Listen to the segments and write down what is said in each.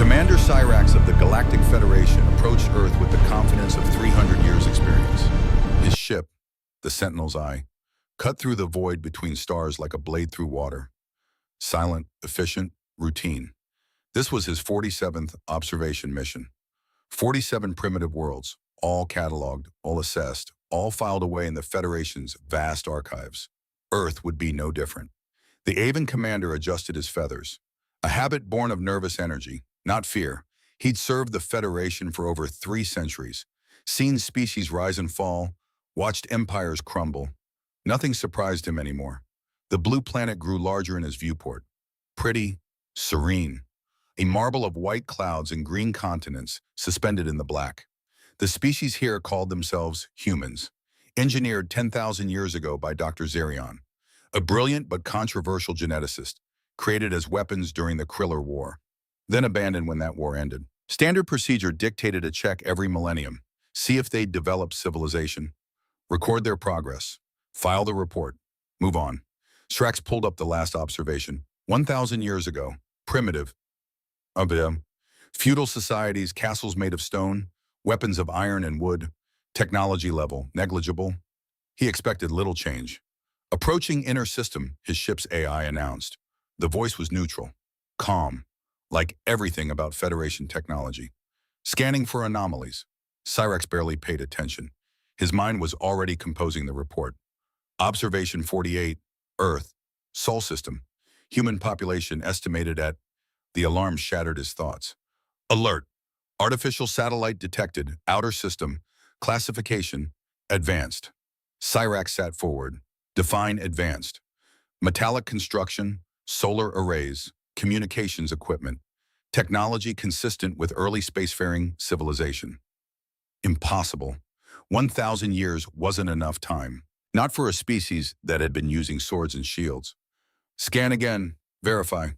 Commander Cyrax of the Galactic Federation approached Earth with the confidence of 300 years' experience. His ship, the Sentinel's Eye, cut through the void between stars like a blade through water. Silent, efficient, routine. This was his 47th observation mission. 47 primitive worlds, all cataloged, all assessed, all filed away in the Federation's vast archives. Earth would be no different. The Aven commander adjusted his feathers. A habit born of nervous energy, not fear. He'd served the Federation for over 3 centuries, seen species rise and fall, watched empires crumble. Nothing surprised him anymore. The blue planet grew larger in his viewport. Pretty, serene. A marble of white clouds and green continents suspended in the black. The species here called themselves humans, engineered 10,000 years ago by Dr. Zerion, a brilliant but controversial geneticist, created as weapons during the Kriller War, then abandoned when that war ended. Standard procedure dictated a check every millennium, see if they'd developed civilization, record their progress, file the report, move on. Strax pulled up the last observation. 1,000 years ago, primitive, feudal societies, castles made of stone, weapons of iron and wood, technology level, negligible. He expected little change. Approaching inner system, his ship's AI announced. The voice was neutral, calm, like everything about Federation technology. Scanning for anomalies. Cyrax barely paid attention. His mind was already composing the report. Observation 48, Earth, Sol System, human population estimated at... The alarm shattered his thoughts. Alert! Artificial satellite detected, outer system, classification, advanced. Cyrax sat forward. Define advanced. Metallic construction, solar arrays, communications equipment, technology consistent with early spacefaring civilization. Impossible. 1,000 years wasn't enough time. Not for a species that had been using swords and shields. Scan again. Verify.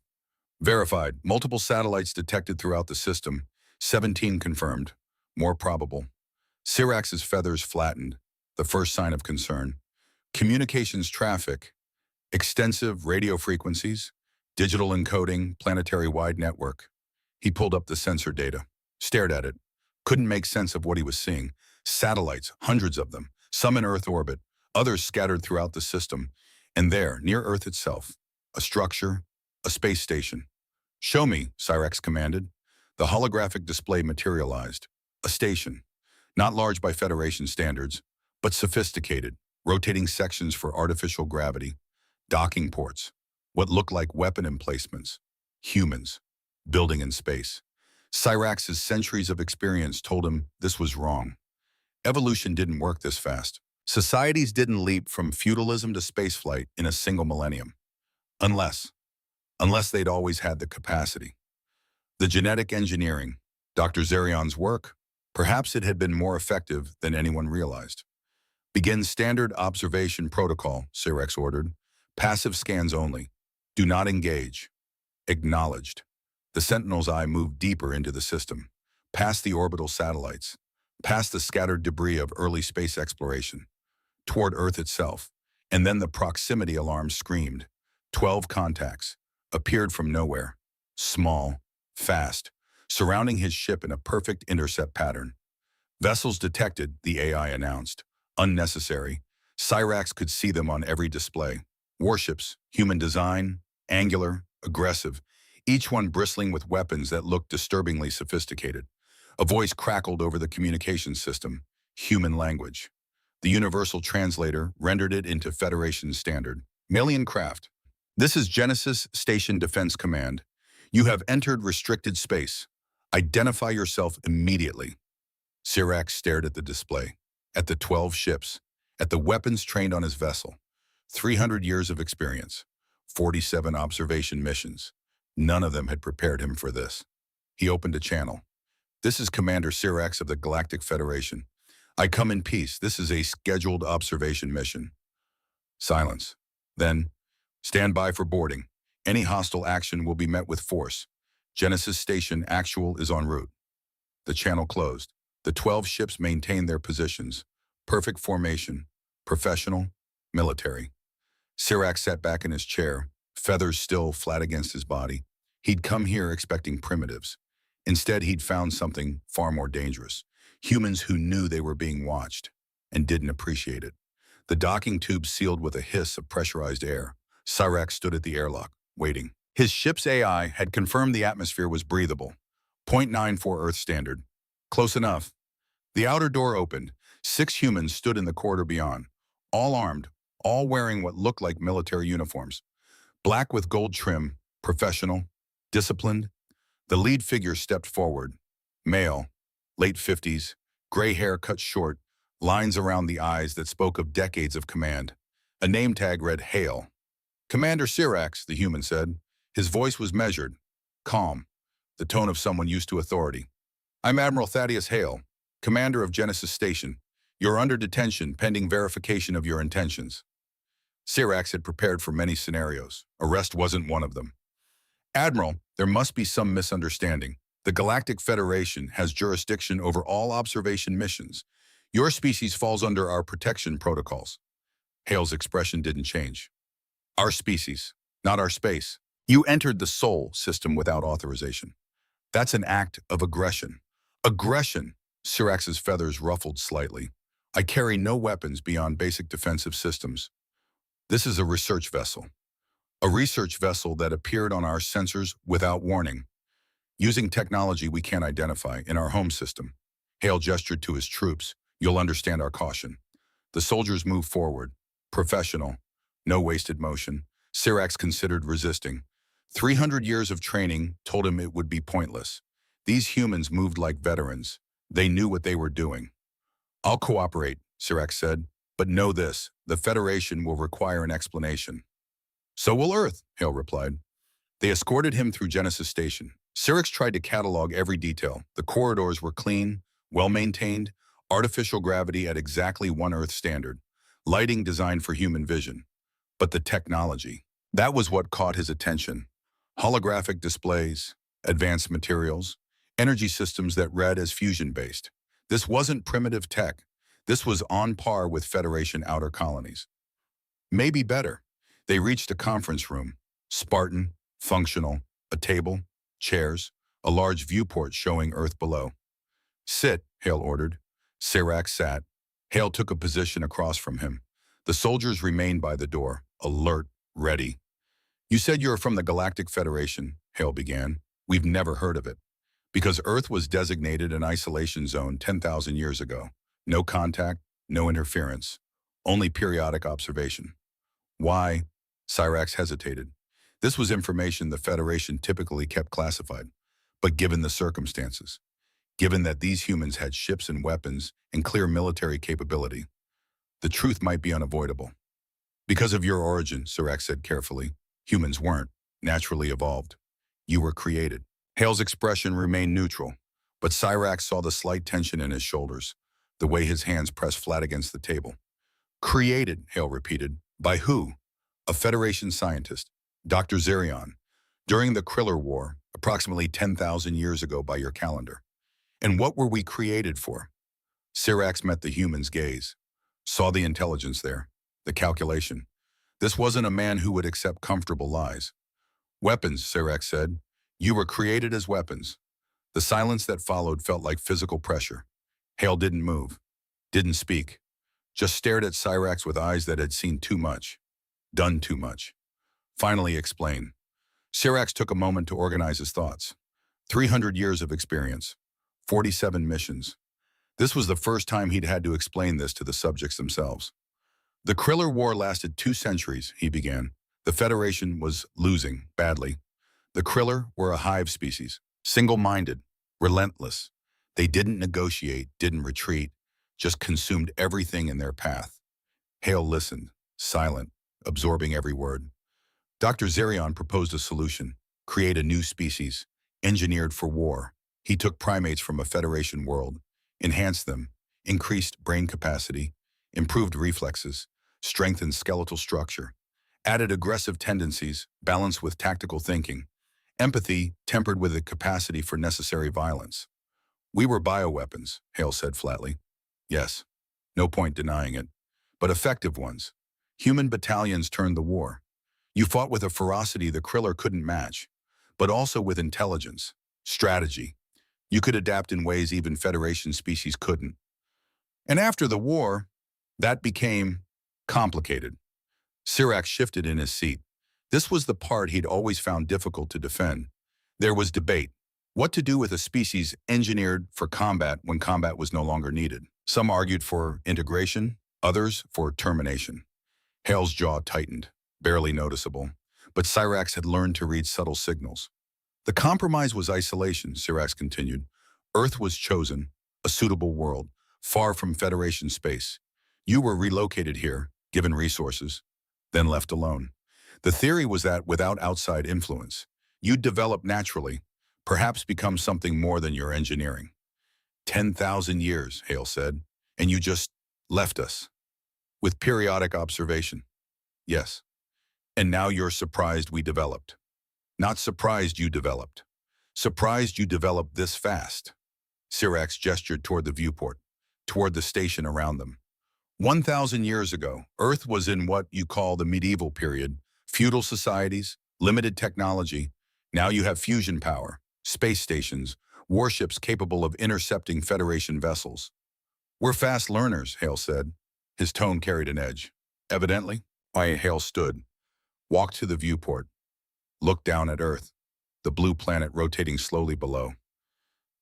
Verified. Multiple satellites detected throughout the system. 17 confirmed. More probable. Cyrax's feathers flattened. The first sign of concern. Communications traffic. Extensive radio frequencies. Digital encoding. Planetary-wide network. He pulled up the sensor data. Stared at it. Couldn't make sense of what he was seeing. Satellites, hundreds of them. Some in Earth orbit. Others scattered throughout the system. And there, near Earth itself, a structure, a space station. Show me, Cyrax commanded. The holographic display materialized. A station. Not large by Federation standards, but sophisticated. Rotating sections for artificial gravity. Docking ports. What looked like weapon emplacements. Humans. Building in space. Cyrax's centuries of experience told him this was wrong. Evolution didn't work this fast. Societies didn't leap from feudalism to spaceflight in a single millennium. Unless they'd always had the capacity. The genetic engineering, Dr. Zerion's work, perhaps it had been more effective than anyone realized. Begin standard observation protocol, Cyrax ordered. Passive scans only. Do not engage. Acknowledged. The Sentinel's Eye moved deeper into the system, past the orbital satellites, past the scattered debris of early space exploration, toward Earth itself, and then the proximity alarm screamed. 12 contacts appeared from nowhere, small, fast, surrounding his ship in a perfect intercept pattern. Vessels detected, the AI announced. Unnecessary. Cyrax could see them on every display. Warships, human design, angular, aggressive, each one bristling with weapons that looked disturbingly sophisticated. A voice crackled over the communications system, human language. The universal translator rendered it into Federation standard. Malian craft. This is Genesis Station Defense Command. You have entered restricted space. Identify yourself immediately. Cyrax stared at the display, at the 12 ships, at the weapons trained on his vessel. 300 years of experience, 47 observation missions. None of them had prepared him for this. He opened a channel. This is Commander Cyrax of the Galactic Federation. I come in peace. This is a scheduled observation mission. Silence. Then, stand by for boarding. Any hostile action will be met with force. Genesis Station Actual is en route. The channel closed. The 12 ships maintained their positions. Perfect formation. Professional. Military. Cyrax sat back in his chair, feathers still flat against his body. He'd come here expecting primitives. Instead, he'd found something far more dangerous. Humans who knew they were being watched and didn't appreciate it. The docking tube sealed with a hiss of pressurized air. Cyrax stood at the airlock, waiting. His ship's AI had confirmed the atmosphere was breathable. 0.94 Earth standard. Close enough. The outer door opened. 6 humans stood in the corridor beyond, all armed, all wearing what looked like military uniforms. Black with gold trim, professional, disciplined. The lead figure stepped forward. Male, late 50s, gray hair cut short, lines around the eyes that spoke of decades of command. A name tag read Hail. Commander Cyrax, the human said. His voice was measured, calm, the tone of someone used to authority. I'm Admiral Thaddeus Hale, commander of Genesis Station. You're under detention pending verification of your intentions. Cyrax had prepared for many scenarios. Arrest wasn't one of them. Admiral, there must be some misunderstanding. The Galactic Federation has jurisdiction over all observation missions. Your species falls under our protection protocols. Hale's expression didn't change. Our species, not our space. You entered the Sol system without authorization. That's an act of aggression. Aggression! Cyrax's feathers ruffled slightly. I carry no weapons beyond basic defensive systems. This is a research vessel. A research vessel that appeared on our sensors without warning, using technology we can't identify in our home system. Hale gestured to his troops. You'll understand our caution. The soldiers moved forward. Professional. No wasted motion. Cyrax considered resisting. 300 years of training told him it would be pointless. These humans moved like veterans. They knew what they were doing. I'll cooperate, Cyrax said, but know this, the Federation will require an explanation. So will Earth, Hale replied. They escorted him through Genesis Station. Cyrax tried to catalog every detail. The corridors were clean, well-maintained, artificial gravity at exactly 1 Earth standard, lighting designed for human vision. But the technology, that was what caught his attention. Holographic displays, advanced materials, energy systems that read as fusion-based. This wasn't primitive tech. This was on par with Federation outer colonies. Maybe better. They reached a conference room. Spartan, functional, a table, chairs, a large viewport showing Earth below. Sit, Hale ordered. Cyrax sat. Hale took a position across from him. The soldiers remained by the door, alert, ready. You said you're from the Galactic Federation, Hale began. We've never heard of it. Because Earth was designated an isolation zone 10,000 years ago. No contact, no interference, only periodic observation. Why? Cyrax hesitated. This was information the Federation typically kept classified. But given the circumstances, given that these humans had ships and weapons and clear military capability, the truth might be unavoidable. Because of your origin, Cyrax said carefully, humans weren't naturally evolved. You were created. Hale's expression remained neutral, but Cyrax saw the slight tension in his shoulders, the way his hands pressed flat against the table. Created, Hale repeated. By who? A Federation scientist, Dr. Zerion, during the Kriller War, approximately 10,000 years ago by your calendar. And what were we created for? Cyrax met the human's gaze, saw the intelligence there, the calculation. This wasn't a man who would accept comfortable lies. Weapons, Cyrax said. You were created as weapons. The silence that followed felt like physical pressure. Hale didn't move, didn't speak, just stared at Cyrax with eyes that had seen too much, done too much. Finally explain. Cyrax took a moment to organize his thoughts. 300 years of experience, 47 missions. This was the first time he'd had to explain this to the subjects themselves. The Kriller War lasted 2 centuries, he began. The Federation was losing badly. The Kriller were a hive species, single-minded, relentless. They didn't negotiate, didn't retreat, just consumed everything in their path. Hale listened, silent, absorbing every word. Dr. Zerion proposed a solution, create a new species, engineered for war. He took primates from a Federation world, enhanced them, increased brain capacity, improved reflexes, strengthened skeletal structure, added aggressive tendencies, balanced with tactical thinking, empathy tempered with a capacity for necessary violence. We were bioweapons, Hale said flatly. Yes, no point denying it, but effective ones. Human battalions turned the war. You fought with a ferocity the Kriller couldn't match, but also with intelligence, strategy. You could adapt in ways even Federation species couldn't. And after the war, that became complicated. Sirac shifted in his seat. This was the part he'd always found difficult to defend. There was debate. What to do with a species engineered for combat when combat was no longer needed. Some argued for integration, others for termination. Hale's jaw tightened, barely noticeable, but Sirac had learned to read subtle signals. The compromise was isolation, Sirac continued. Earth was chosen, a suitable world, far from Federation space. You were relocated here, given resources, then left alone. The theory was that without outside influence, you'd develop naturally, perhaps become something more than your engineering. 10,000 years, Hale said, and you just left us. With periodic observation. Yes. And now you're surprised we developed. Not surprised you developed. Surprised you developed this fast. Sirac gestured toward the viewport, toward the station around them. 1,000 years ago, Earth was in what you call the medieval period, feudal societies, limited technology. Now you have fusion power, space stations, warships capable of intercepting Federation vessels. We're fast learners, Hale said. His tone carried an edge. Evidently, Hale stood, walked to the viewport, looked down at Earth, the blue planet rotating slowly below.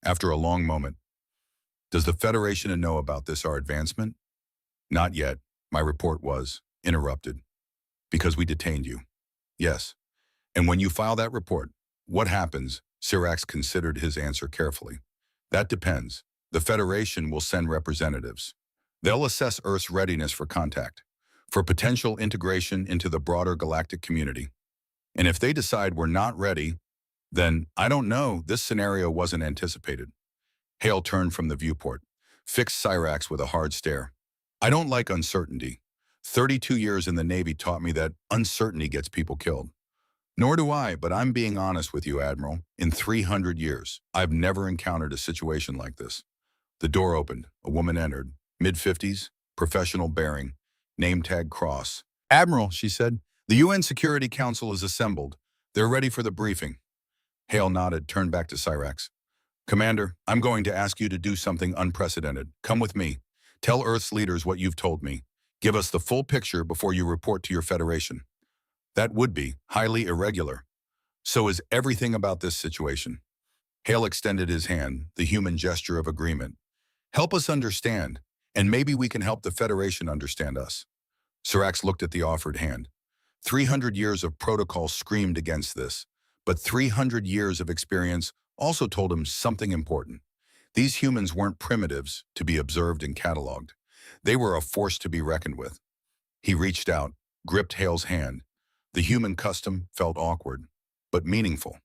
After a long moment, does the Federation know about this, our advancement? Not yet, my report was, interrupted. Because we detained you. Yes. And when you file that report, what happens? Sirac considered his answer carefully. That depends. The Federation will send representatives. They'll assess Earth's readiness for contact, for potential integration into the broader galactic community. And if they decide we're not ready, then, I don't know, this scenario wasn't anticipated. Hale turned from the viewport, fixed Sirac with a hard stare. I don't like uncertainty. 32 years in the Navy taught me that uncertainty gets people killed. Nor do I, but I'm being honest with you, Admiral. In 300 years, I've never encountered a situation like this. The door opened. A woman entered. Mid-50s, professional bearing, name tag cross. Admiral, she said, the UN Security Council is assembled. They're ready for the briefing. Hale nodded, turned back to Sirac. Commander, I'm going to ask you to do something unprecedented. Come with me. Tell Earth's leaders what you've told me. Give us the full picture before you report to your Federation. That would be highly irregular. So is everything about this situation. Hale extended his hand, the human gesture of agreement. Help us understand, and maybe we can help the Federation understand us. Sirac looked at the offered hand. 300 years of protocol screamed against this, but 300 years of experience also told him something important. These humans weren't primitives to be observed and cataloged. They were a force to be reckoned with. He reached out, gripped Hale's hand. The human custom felt awkward, but meaningful.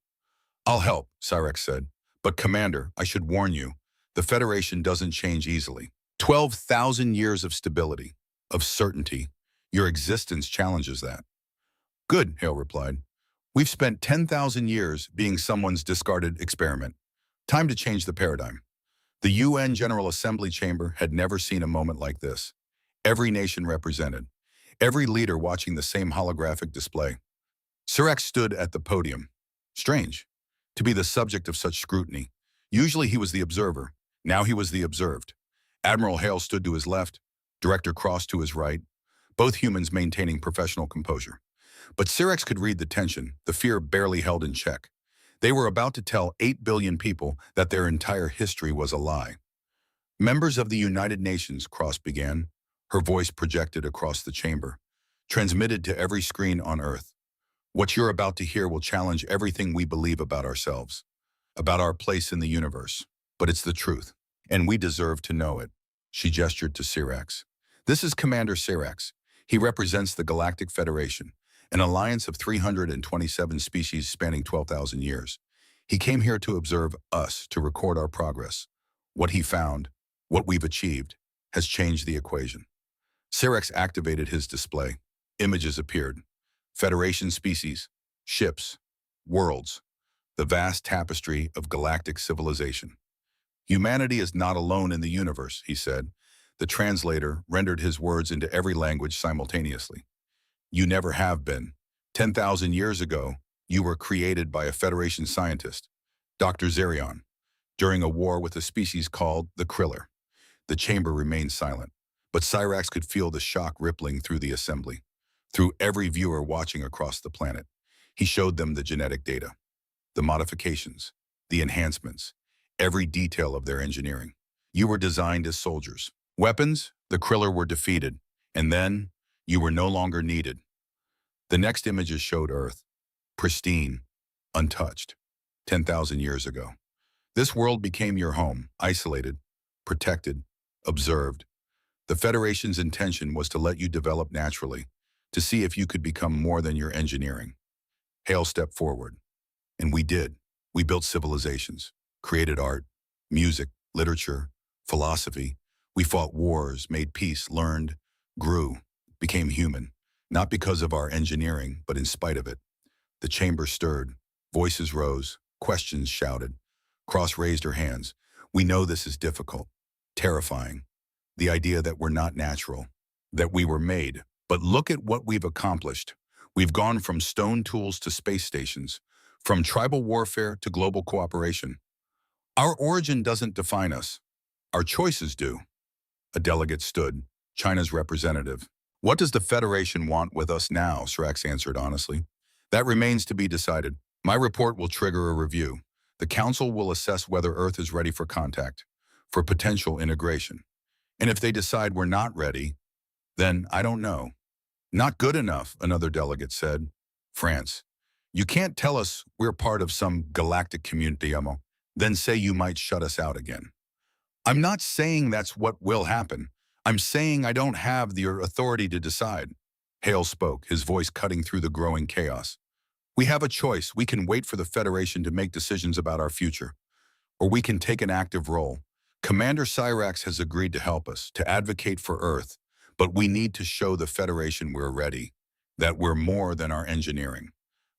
I'll help, Sirac said. But Commander, I should warn you, the Federation doesn't change easily. 12,000 years of stability, of certainty. Your existence challenges that. Good, Hale replied. We've spent 10,000 years being someone's discarded experiment. Time to change the paradigm. The UN General Assembly chamber had never seen a moment like this. Every nation represented. Every leader watching the same holographic display. Sirac stood at the podium. Strange, to be the subject of such scrutiny. Usually he was the observer. Now he was the observed. Admiral Hale stood to his left, Director Cross to his right, both humans maintaining professional composure. But Sirac could read the tension, the fear barely held in check. They were about to tell 8 billion people that their entire history was a lie. Members of the United Nations, Cross began, her voice projected across the chamber, transmitted to every screen on Earth. What you're about to hear will challenge everything we believe about ourselves, about our place in the universe. But it's the truth, and we deserve to know it. She gestured to Sirac. This is Commander Sirac. He represents the Galactic Federation, an alliance of 327 species spanning 12,000 years. He came here to observe us, to record our progress. What he found, what we've achieved, has changed the equation. Sirac activated his display. Images appeared. Federation species, ships, worlds, the vast tapestry of galactic civilization. Humanity is not alone in the universe, he said. The translator rendered his words into every language simultaneously. You never have been. 10,000 years ago, you were created by a Federation scientist, Dr. Zerion. during a war with a species called the Kriller. The chamber remained silent, but Cyrax could feel the shock rippling through the assembly, through every viewer watching across the planet. He showed them the genetic data, the modifications, the enhancements, every detail of their engineering. You were designed as soldiers. Weapons, the Kriller were defeated, and then you were no longer needed. The next images showed Earth, pristine, untouched, 10,000 years ago. This world became your home, isolated, protected, observed. The Federation's intention was to let you develop naturally, to see if you could become more than your engineering. Hale stepped forward. And we did. We built civilizations, created art, music, literature, philosophy. We fought wars, made peace, learned, grew, became human, not because of our engineering, but in spite of it. The chamber stirred, voices rose, questions shouted. Cross raised her hands. We know this is difficult, terrifying. The idea that we're not natural, that we were made. But look at what we've accomplished. We've gone from stone tools to space stations, from tribal warfare to global cooperation. Our origin doesn't define us. Our choices do. A delegate stood, China's representative. What does the Federation want with us now? Cyrax answered honestly. That remains to be decided. My report will trigger a review. The Council will assess whether Earth is ready for contact, for potential integration. And if they decide we're not ready, then I don't know. Not good enough, another delegate said. France, you can't tell us we're part of some galactic community, then say you might shut us out again. I'm not saying that's what will happen. I'm saying I don't have the authority to decide. Hale spoke, his voice cutting through the growing chaos. We have a choice. We can wait for the Federation to make decisions about our future, or we can take an active role. Commander Cyrax has agreed to help us, to advocate for Earth, but we need to show the Federation we're ready, that we're more than our engineering.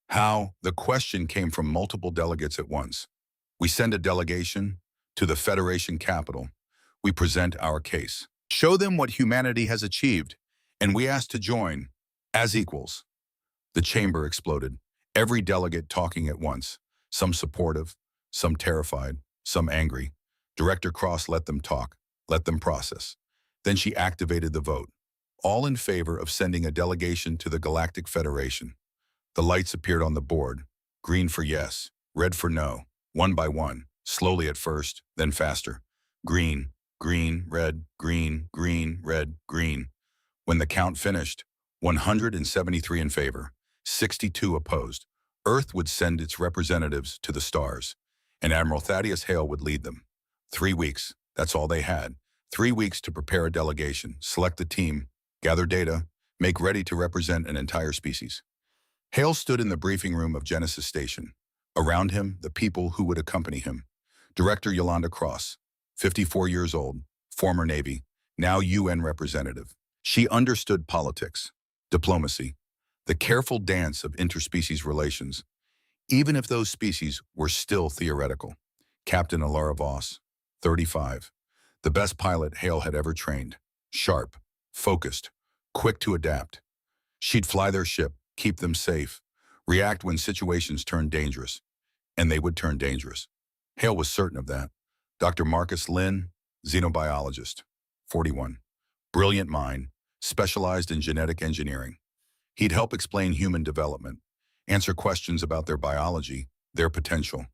How? The question came from multiple delegates at once. We send a delegation to the Federation capital. We present our case. Show them what humanity has achieved, and we ask to join as equals. The chamber exploded, every delegate talking at once, some supportive, some terrified, some angry. Director Cross let them talk, let them process. Then she activated the vote, all in favor of sending a delegation to the Galactic Federation. The lights appeared on the board, green for yes, red for no, one by one, slowly at first, then faster. Green, green, red, green, green, red, green. When the count finished, 173 in favor, 62 opposed. Earth would send its representatives to the stars, and Admiral Thaddeus Hale would lead them. 3 weeks, that's all they had. 3 weeks to prepare a delegation, select the team, gather data, make ready to represent an entire species. Hale stood in the briefing room of Genesis Station. Around him, the people who would accompany him. Director Yolanda Cross, 54 years old, former Navy, now UN representative. She understood politics, diplomacy, the careful dance of interspecies relations, even if those species were still theoretical. Captain Alara Voss, 35, the best pilot Hale had ever trained, sharp, focused, quick to adapt. She'd fly their ship, keep them safe, react when situations turned dangerous, and they would turn dangerous. Hale was certain of that. Dr. Marcus Lynn, xenobiologist, 41, brilliant mind, specialized in genetic engineering. He'd help explain human development, answer questions about their biology, their potential.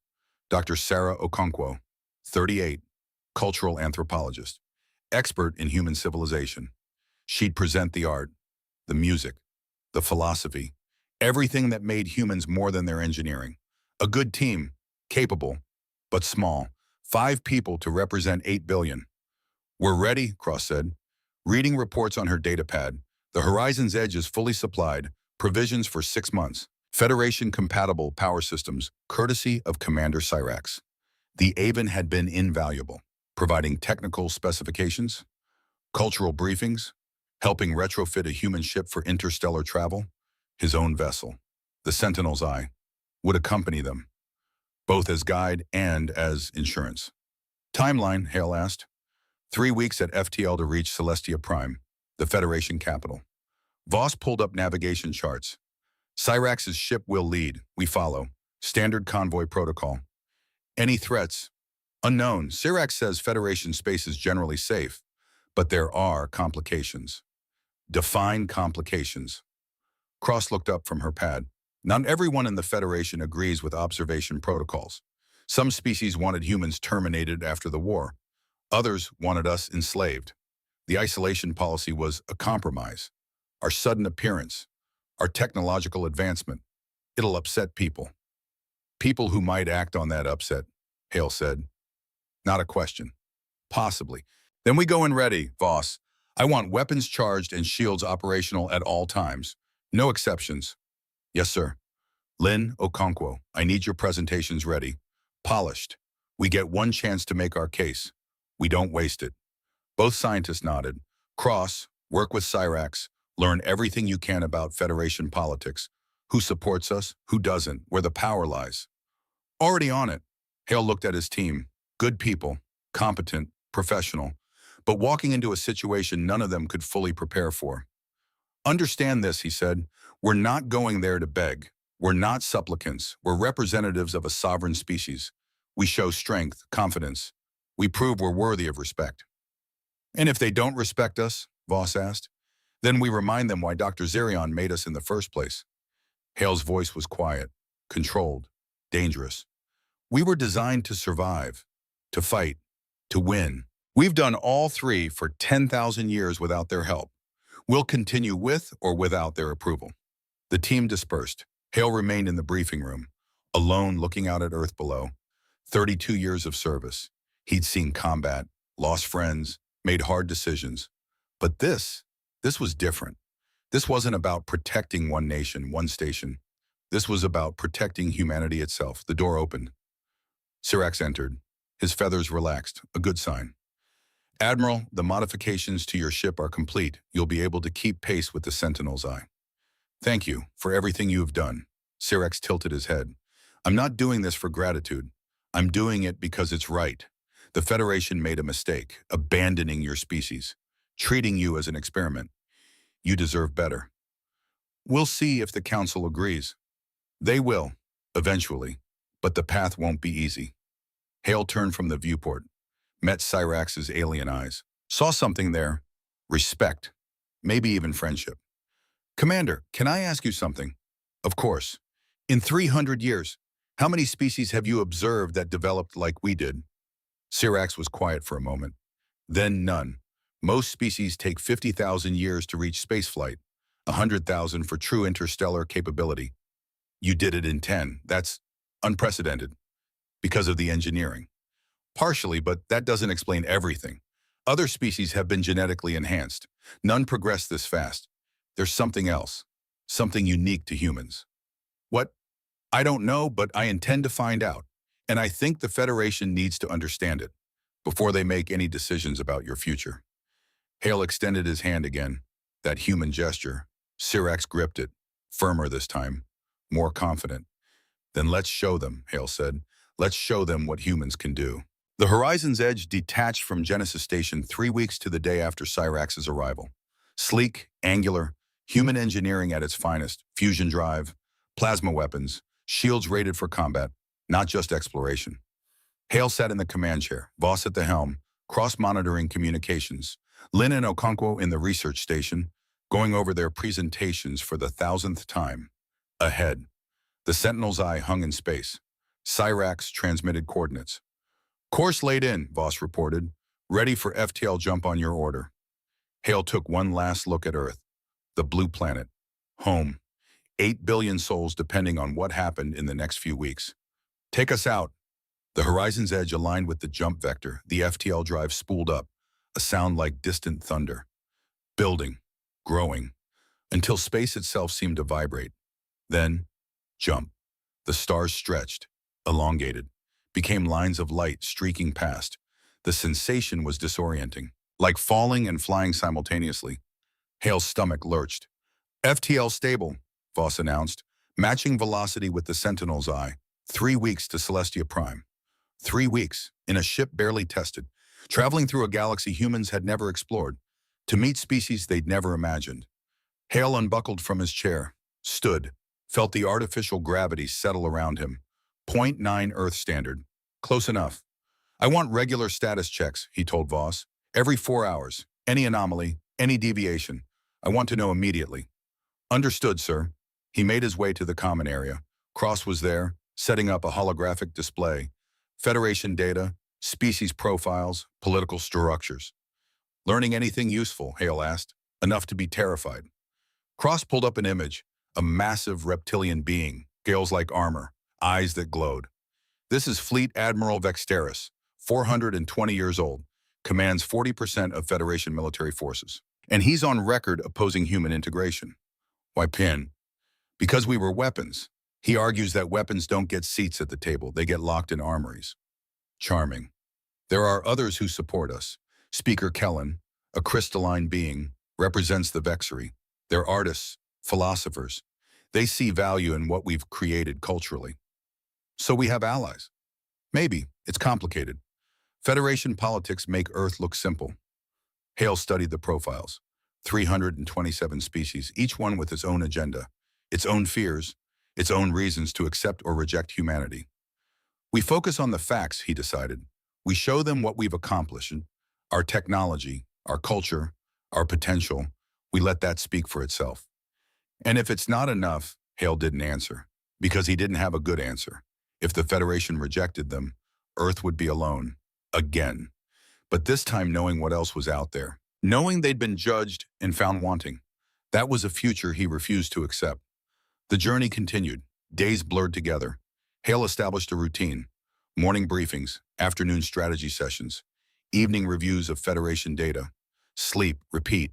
Dr. Sarah Okonkwo, 38, cultural anthropologist, expert in human civilization. She'd present the art, the music, the philosophy, everything that made humans more than their engineering. A good team, capable, but small. 5 people to represent 8 billion. We're ready, Cross said. Reading reports on her datapad. The Horizon's Edge is fully supplied, provisions for 6 months. Federation-compatible power systems, courtesy of Commander Cyrax. The Avon had been invaluable, providing technical specifications, cultural briefings, helping retrofit a human ship for interstellar travel. His own vessel, the Sentinel's Eye, would accompany them, both as guide and as insurance. Timeline, Hale asked. 3 weeks at FTL to reach Celestia Prime, the Federation capital. Voss pulled up navigation charts. Cyrax's ship will lead, we follow. Standard convoy protocol. Any threats? Unknown. Sirac says Federation space is generally safe, but there are complications. Define complications. Cross looked up from her pad. Not everyone in the Federation agrees with observation protocols. Some species wanted humans terminated after the war. Others wanted us enslaved. The isolation policy was a compromise. Our sudden appearance, our technological advancement, it'll upset people. People who might act on that upset, Hale said. Not a question. Possibly. Then we go in ready, Voss. I want weapons charged and shields operational at all times. No exceptions. Yes, sir. Lynn Okonkwo, I need your presentations ready. Polished. We get one chance to make our case. We don't waste it. Both scientists nodded. Cross, work with Cyrax, learn everything you can about Federation politics. Who supports us, who doesn't, where the power lies. Already on it. Hale looked at his team. Good people, competent, professional, but walking into a situation none of them could fully prepare for. Understand this, he said. We're not going there to beg. We're not supplicants. We're representatives of a sovereign species. We show strength, confidence. We prove we're worthy of respect. And if they don't respect us, Voss asked, then we remind them why Dr. Zerion made us in the first place. Hale's voice was quiet, controlled, dangerous. We were designed to survive, to fight, to win. We've done all three for 10,000 years without their help. We'll continue with or without their approval. The team dispersed. Hale remained in the briefing room, alone looking out at Earth below. 32 years of service. He'd seen combat, lost friends, made hard decisions. But this was different. This wasn't about protecting one nation, one station. This was about protecting humanity itself. The door opened. Sirax entered. His feathers relaxed, a good sign. Admiral, the modifications to your ship are complete. You'll be able to keep pace with the Sentinel's eye. Thank you for everything you have done. Sirax tilted his head. I'm not doing this for gratitude. I'm doing it because it's right. The Federation made a mistake, abandoning your species, treating you as an experiment. You deserve better. We'll see if the Council agrees. They will, eventually, but the path won't be easy. Hale turned from the viewport, met Cyrax's alien eyes, saw something there, respect, maybe even friendship. Commander, can I ask you something? Of course. In 300 years, how many species have you observed that developed like we did? Sirax was quiet for a moment. Then none. Most species take 50,000 years to reach spaceflight, 100,000 for true interstellar capability. You did it in 10. That's unprecedented because of the engineering. Partially, but that doesn't explain everything. Other species have been genetically enhanced. None progress this fast. There's something else, something unique to humans. What? I don't know, but I intend to find out. And I think the Federation needs to understand it before they make any decisions about your future. Hale extended his hand again, that human gesture. Sirax gripped it, firmer this time, more confident. Then let's show them, Hale said. Let's show them what humans can do. The Horizon's Edge detached from Genesis Station 3 weeks to the day after Cyrax's arrival. Sleek, angular, human engineering at its finest, fusion drive, plasma weapons, shields rated for combat, not just exploration. Hale sat in the command chair, Voss at the helm, cross-monitoring communications, Lynn and Okonkwo in the research station, going over their presentations for the 1,000th time. Ahead, the Sentinel's eye hung in space. Cyrax transmitted coordinates. Course laid in, Voss reported. Ready for FTL jump on your order. Hale took one last look at Earth. The blue planet. Home. 8 billion souls depending on what happened in the next few weeks. Take us out. The Horizon's Edge aligned with the jump vector. The FTL drive spooled up, a sound like distant thunder. Building, growing, until space itself seemed to vibrate. Then, jump. The stars stretched, elongated, became lines of light streaking past. The sensation was disorienting, like falling and flying simultaneously. Hale's stomach lurched. FTL stable, Voss announced, matching velocity with the Sentinel's eye. 3 weeks to Celestia Prime. 3 weeks, in a ship barely tested, traveling through a galaxy humans had never explored, to meet species they'd never imagined. Hale unbuckled from his chair, stood, felt the artificial gravity settle around him. .9 Earth standard. Close enough. I want regular status checks, he told Voss. Every 4 hours. Any anomaly, any deviation. I want to know immediately. Understood, sir. He made his way to the common area. Cross was there, setting up a holographic display. Federation data, species profiles, political structures. Learning anything useful, Hale asked. Enough to be terrified. Cross pulled up an image, a massive reptilian being, scales-like armor, eyes that glowed. This is Fleet Admiral Vexteris, 420 years old, commands 40% of Federation military forces. And he's on record opposing human integration. Why pin? Because we were weapons. He argues that weapons don't get seats at the table, they get locked in armories. Charming. There are others who support us. Speaker Kellen, a crystalline being, represents the Vexery. They're artists, philosophers. They see value in what we've created culturally. So we have allies. Maybe. It's complicated. Federation politics make Earth look simple. Hale studied the profiles. 327 species, each one with its own agenda, its own fears, its own reasons to accept or reject humanity. We focus on the facts, he decided. We show them what we've accomplished, our technology, our culture, our potential. We let that speak for itself. And if it's not enough, Hale didn't answer, because he didn't have a good answer. If the Federation rejected them, Earth would be alone, again. But this time knowing what else was out there. Knowing they'd been judged and found wanting. That was a future he refused to accept. The journey continued. Days blurred together. Hale established a routine. Morning briefings, afternoon strategy sessions, evening reviews of Federation data. Sleep, repeat.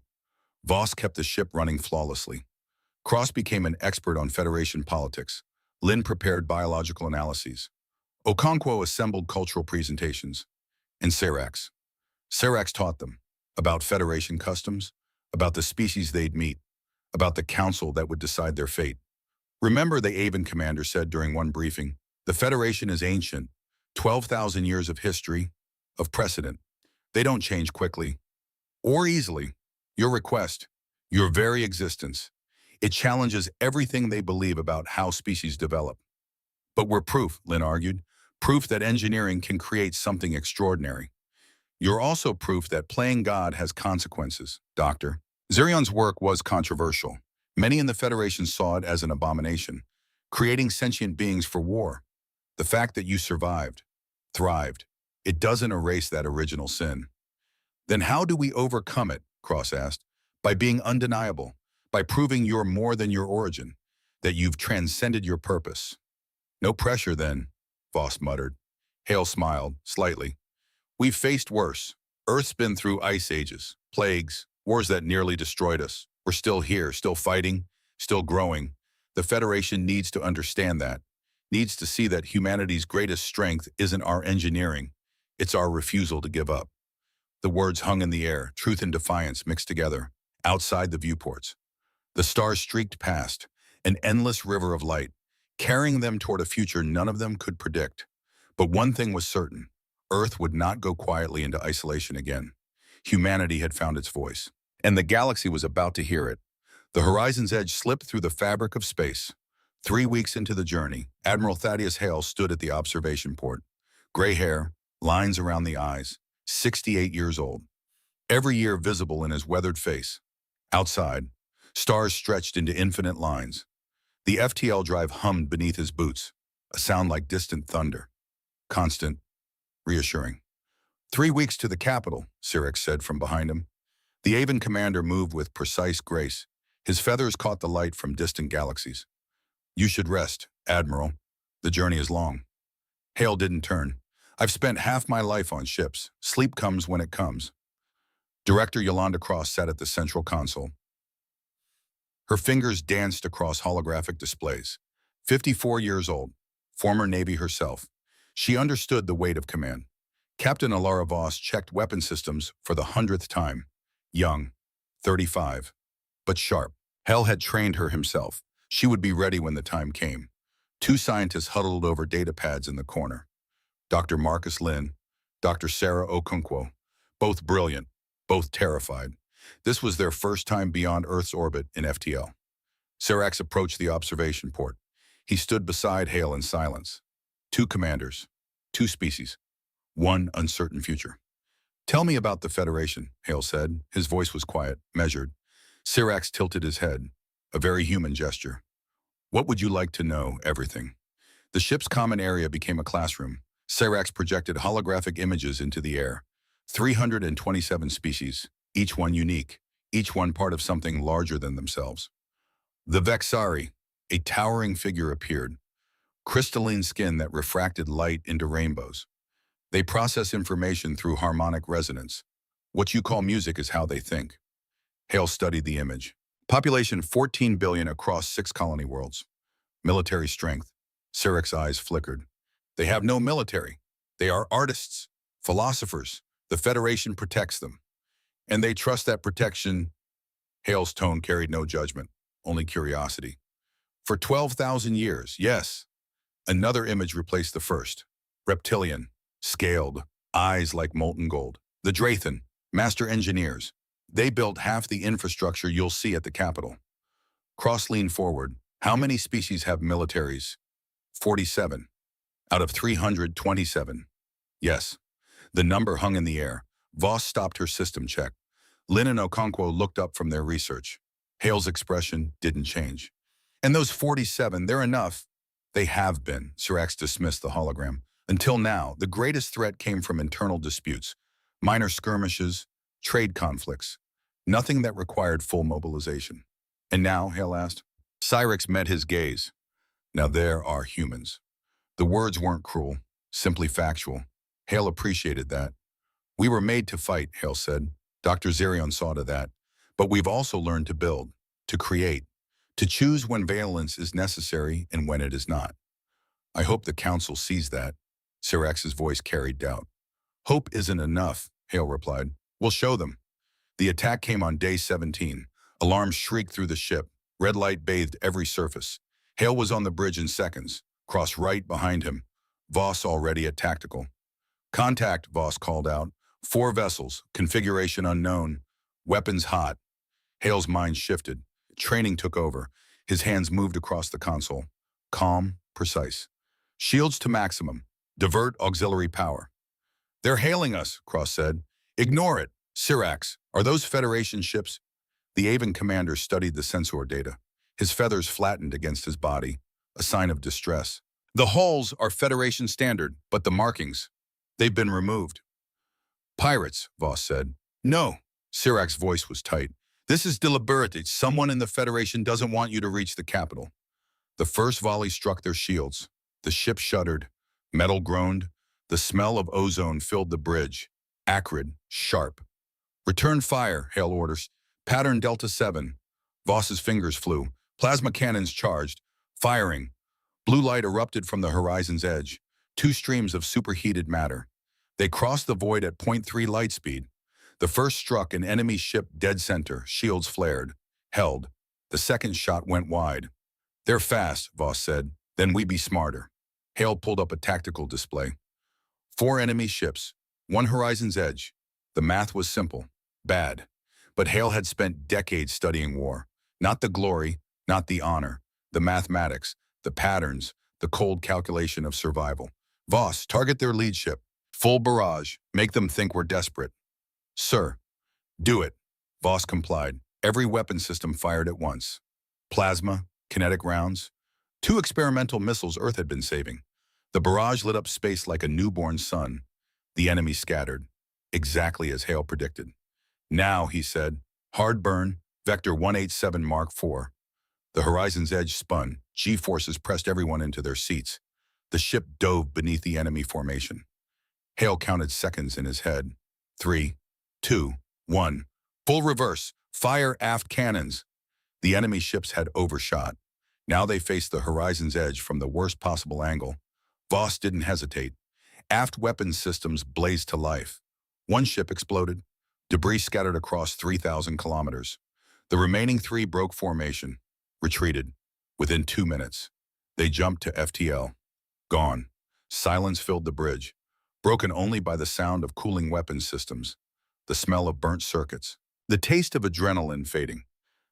Voss kept the ship running flawlessly. Cross became an expert on Federation politics. Lynn prepared biological analyses. Okonkwo assembled cultural presentations. And Serax taught them about Federation customs, about the species they'd meet, about the council that would decide their fate. Remember, the Avon commander said during one briefing, the Federation is ancient, 12,000 years of history, of precedent. They don't change quickly or easily. Your request, your very existence, it challenges everything they believe about how species develop. But we're proof, Lynn argued, proof that engineering can create something extraordinary. You're also proof that playing God has consequences, Doctor. Zirion's work was controversial. Many in the Federation saw it as an abomination, creating sentient beings for war. The fact that you survived, thrived, it doesn't erase that original sin. Then how do we overcome it, Cross asked? By being undeniable, by proving you're more than your origin, that you've transcended your purpose. No pressure then, Voss muttered. Hale smiled, slightly. We've faced worse. Earth's been through ice ages, plagues, wars that nearly destroyed us. We're still here, still fighting, still growing. The Federation needs to understand that, needs to see that humanity's greatest strength isn't our engineering, it's our refusal to give up. The words hung in the air, truth and defiance mixed together, outside the viewports. The stars streaked past, an endless river of light, carrying them toward a future none of them could predict. But one thing was certain. Earth would not go quietly into isolation again. Humanity had found its voice, and the galaxy was about to hear it. The horizon's edge slipped through the fabric of space. 3 weeks into the journey, Admiral Thaddeus Hale stood at the observation port. Gray hair, lines around the eyes, 68 years old. Every year visible in his weathered face. Outside, stars stretched into infinite lines. The FTL drive hummed beneath his boots, a sound like distant thunder. Constant, reassuring. 3 weeks to the capital, Sirix said from behind him. The Avon commander moved with precise grace. His feathers caught the light from distant galaxies. You should rest, Admiral. The journey is long. Hale didn't turn. I've spent half my life on ships. Sleep comes when it comes. Director Yolanda Cross sat at the central console. Her fingers danced across holographic displays. 54 years old, former Navy herself. She understood the weight of command. Captain Alara Voss checked weapon systems for the 100th time. Young, 35, but sharp. Hell had trained her himself. She would be ready when the time came. 2 scientists huddled over data pads in the corner. Dr. Marcus Lynn, Dr. Sarah Okonkwo, both brilliant, both terrified. This was their first time beyond Earth's orbit in FTL. Serax approached the observation port. He stood beside Hale in silence. 2 commanders, 2 species. one uncertain future. Tell me about the Federation, Hale said. His voice was quiet, measured. Syrax tilted his head, a very human gesture. What would you like to know? Everything. The ship's common area became a classroom. Syrax projected holographic images into the air. 327 species, each one unique, each one part of something larger than themselves. The Vexari, a towering figure, appeared, crystalline skin that refracted light into rainbows. They process information through harmonic resonance. What you call music is how they think. Hale studied the image. Population 14 billion across 6 colony worlds. Military strength. Syrax's eyes flickered. They have no military. They are artists, philosophers. The Federation protects them. And they trust that protection. Hale's tone carried no judgment, only curiosity. For 12,000 years, yes. Another image replaced the first. Reptilian, scaled, eyes like molten gold. The Drathan, master engineers. They built half the infrastructure you'll see at the capital. Cross leaned forward. How many species have militaries? 47. Out of 327. Yes. The number hung in the air. Voss stopped her system check. Lynn and Okonkwo looked up from their research. Hale's expression didn't change. And those 47, they're enough. They have been, Syrax dismissed the hologram. Until now, the greatest threat came from internal disputes, minor skirmishes, trade conflicts, nothing that required full mobilization. And now, Hale asked. Syrax met his gaze. Now there are humans. The words weren't cruel, simply factual. Hale appreciated that. We were made to fight, Hale said. Dr. Zerion saw to that. But we've also learned to build, to create, to choose when violence is necessary and when it is not. I hope the Council sees that. Syrax's voice carried doubt. Hope isn't enough, Hale replied. We'll show them. The attack came on day 17. Alarms shrieked through the ship. Red light bathed every surface. Hale was on the bridge in seconds. Cross right behind him. Voss already at tactical. Contact, Voss called out. 4 vessels, configuration unknown, weapons hot. Hale's mind shifted. Training took over. His hands moved across the console. Calm, precise. Shields to maximum. Divert auxiliary power. They're hailing us, Cross said. Ignore it. Syrax, are those Federation ships? The Avon commander studied the sensor data. His feathers flattened against his body, a sign of distress. The hulls are Federation standard, but the markings, they've been removed. Pirates, Voss said. No. Syrax's voice was tight. This is deliberate. Someone in the Federation doesn't want you to reach the capital. The first volley struck their shields. The ship shuddered. Metal groaned. The smell of ozone filled the bridge. Acrid, sharp. Return fire, Hale orders. Pattern Delta 7. Voss's fingers flew. Plasma cannons charged. Firing. Blue light erupted from the horizon's edge. 2 streams of superheated matter. They crossed the void at 0.3 light speed. The first struck an enemy ship dead center. Shields flared. Held. The second shot went wide. They're fast, Voss said. Then we be smarter. Hale pulled up a tactical display. 4 enemy ships. 1 horizon's edge. The math was simple. Bad. But Hale had spent decades studying war. Not the glory, not the honor. The mathematics, the patterns, the cold calculation of survival. Voss, target their lead ship. Full barrage. Make them think we're desperate. Sir. Do it. Voss complied. Every weapon system fired at once. Plasma, kinetic rounds. 2 experimental missiles Earth had been saving. The barrage lit up space like a newborn sun. The enemy scattered. Exactly as Hale predicted. Now, he said, hard burn, Vector 187 Mark IV. The horizon's edge spun. G-forces pressed everyone into their seats. The ship dove beneath the enemy formation. Hale counted seconds in his head. 3, 2, 1. Full reverse. Fire aft cannons. The enemy ships had overshot. Now they faced the horizon's edge from the worst possible angle. Voss didn't hesitate. Aft weapons systems blazed to life. 1 ship exploded. Debris scattered across 3,000 kilometers. The remaining 3 broke formation, retreated. Within 2 minutes, they jumped to FTL. Gone. Silence filled the bridge, broken only by the sound of cooling weapons systems, the smell of burnt circuits, the taste of adrenaline fading.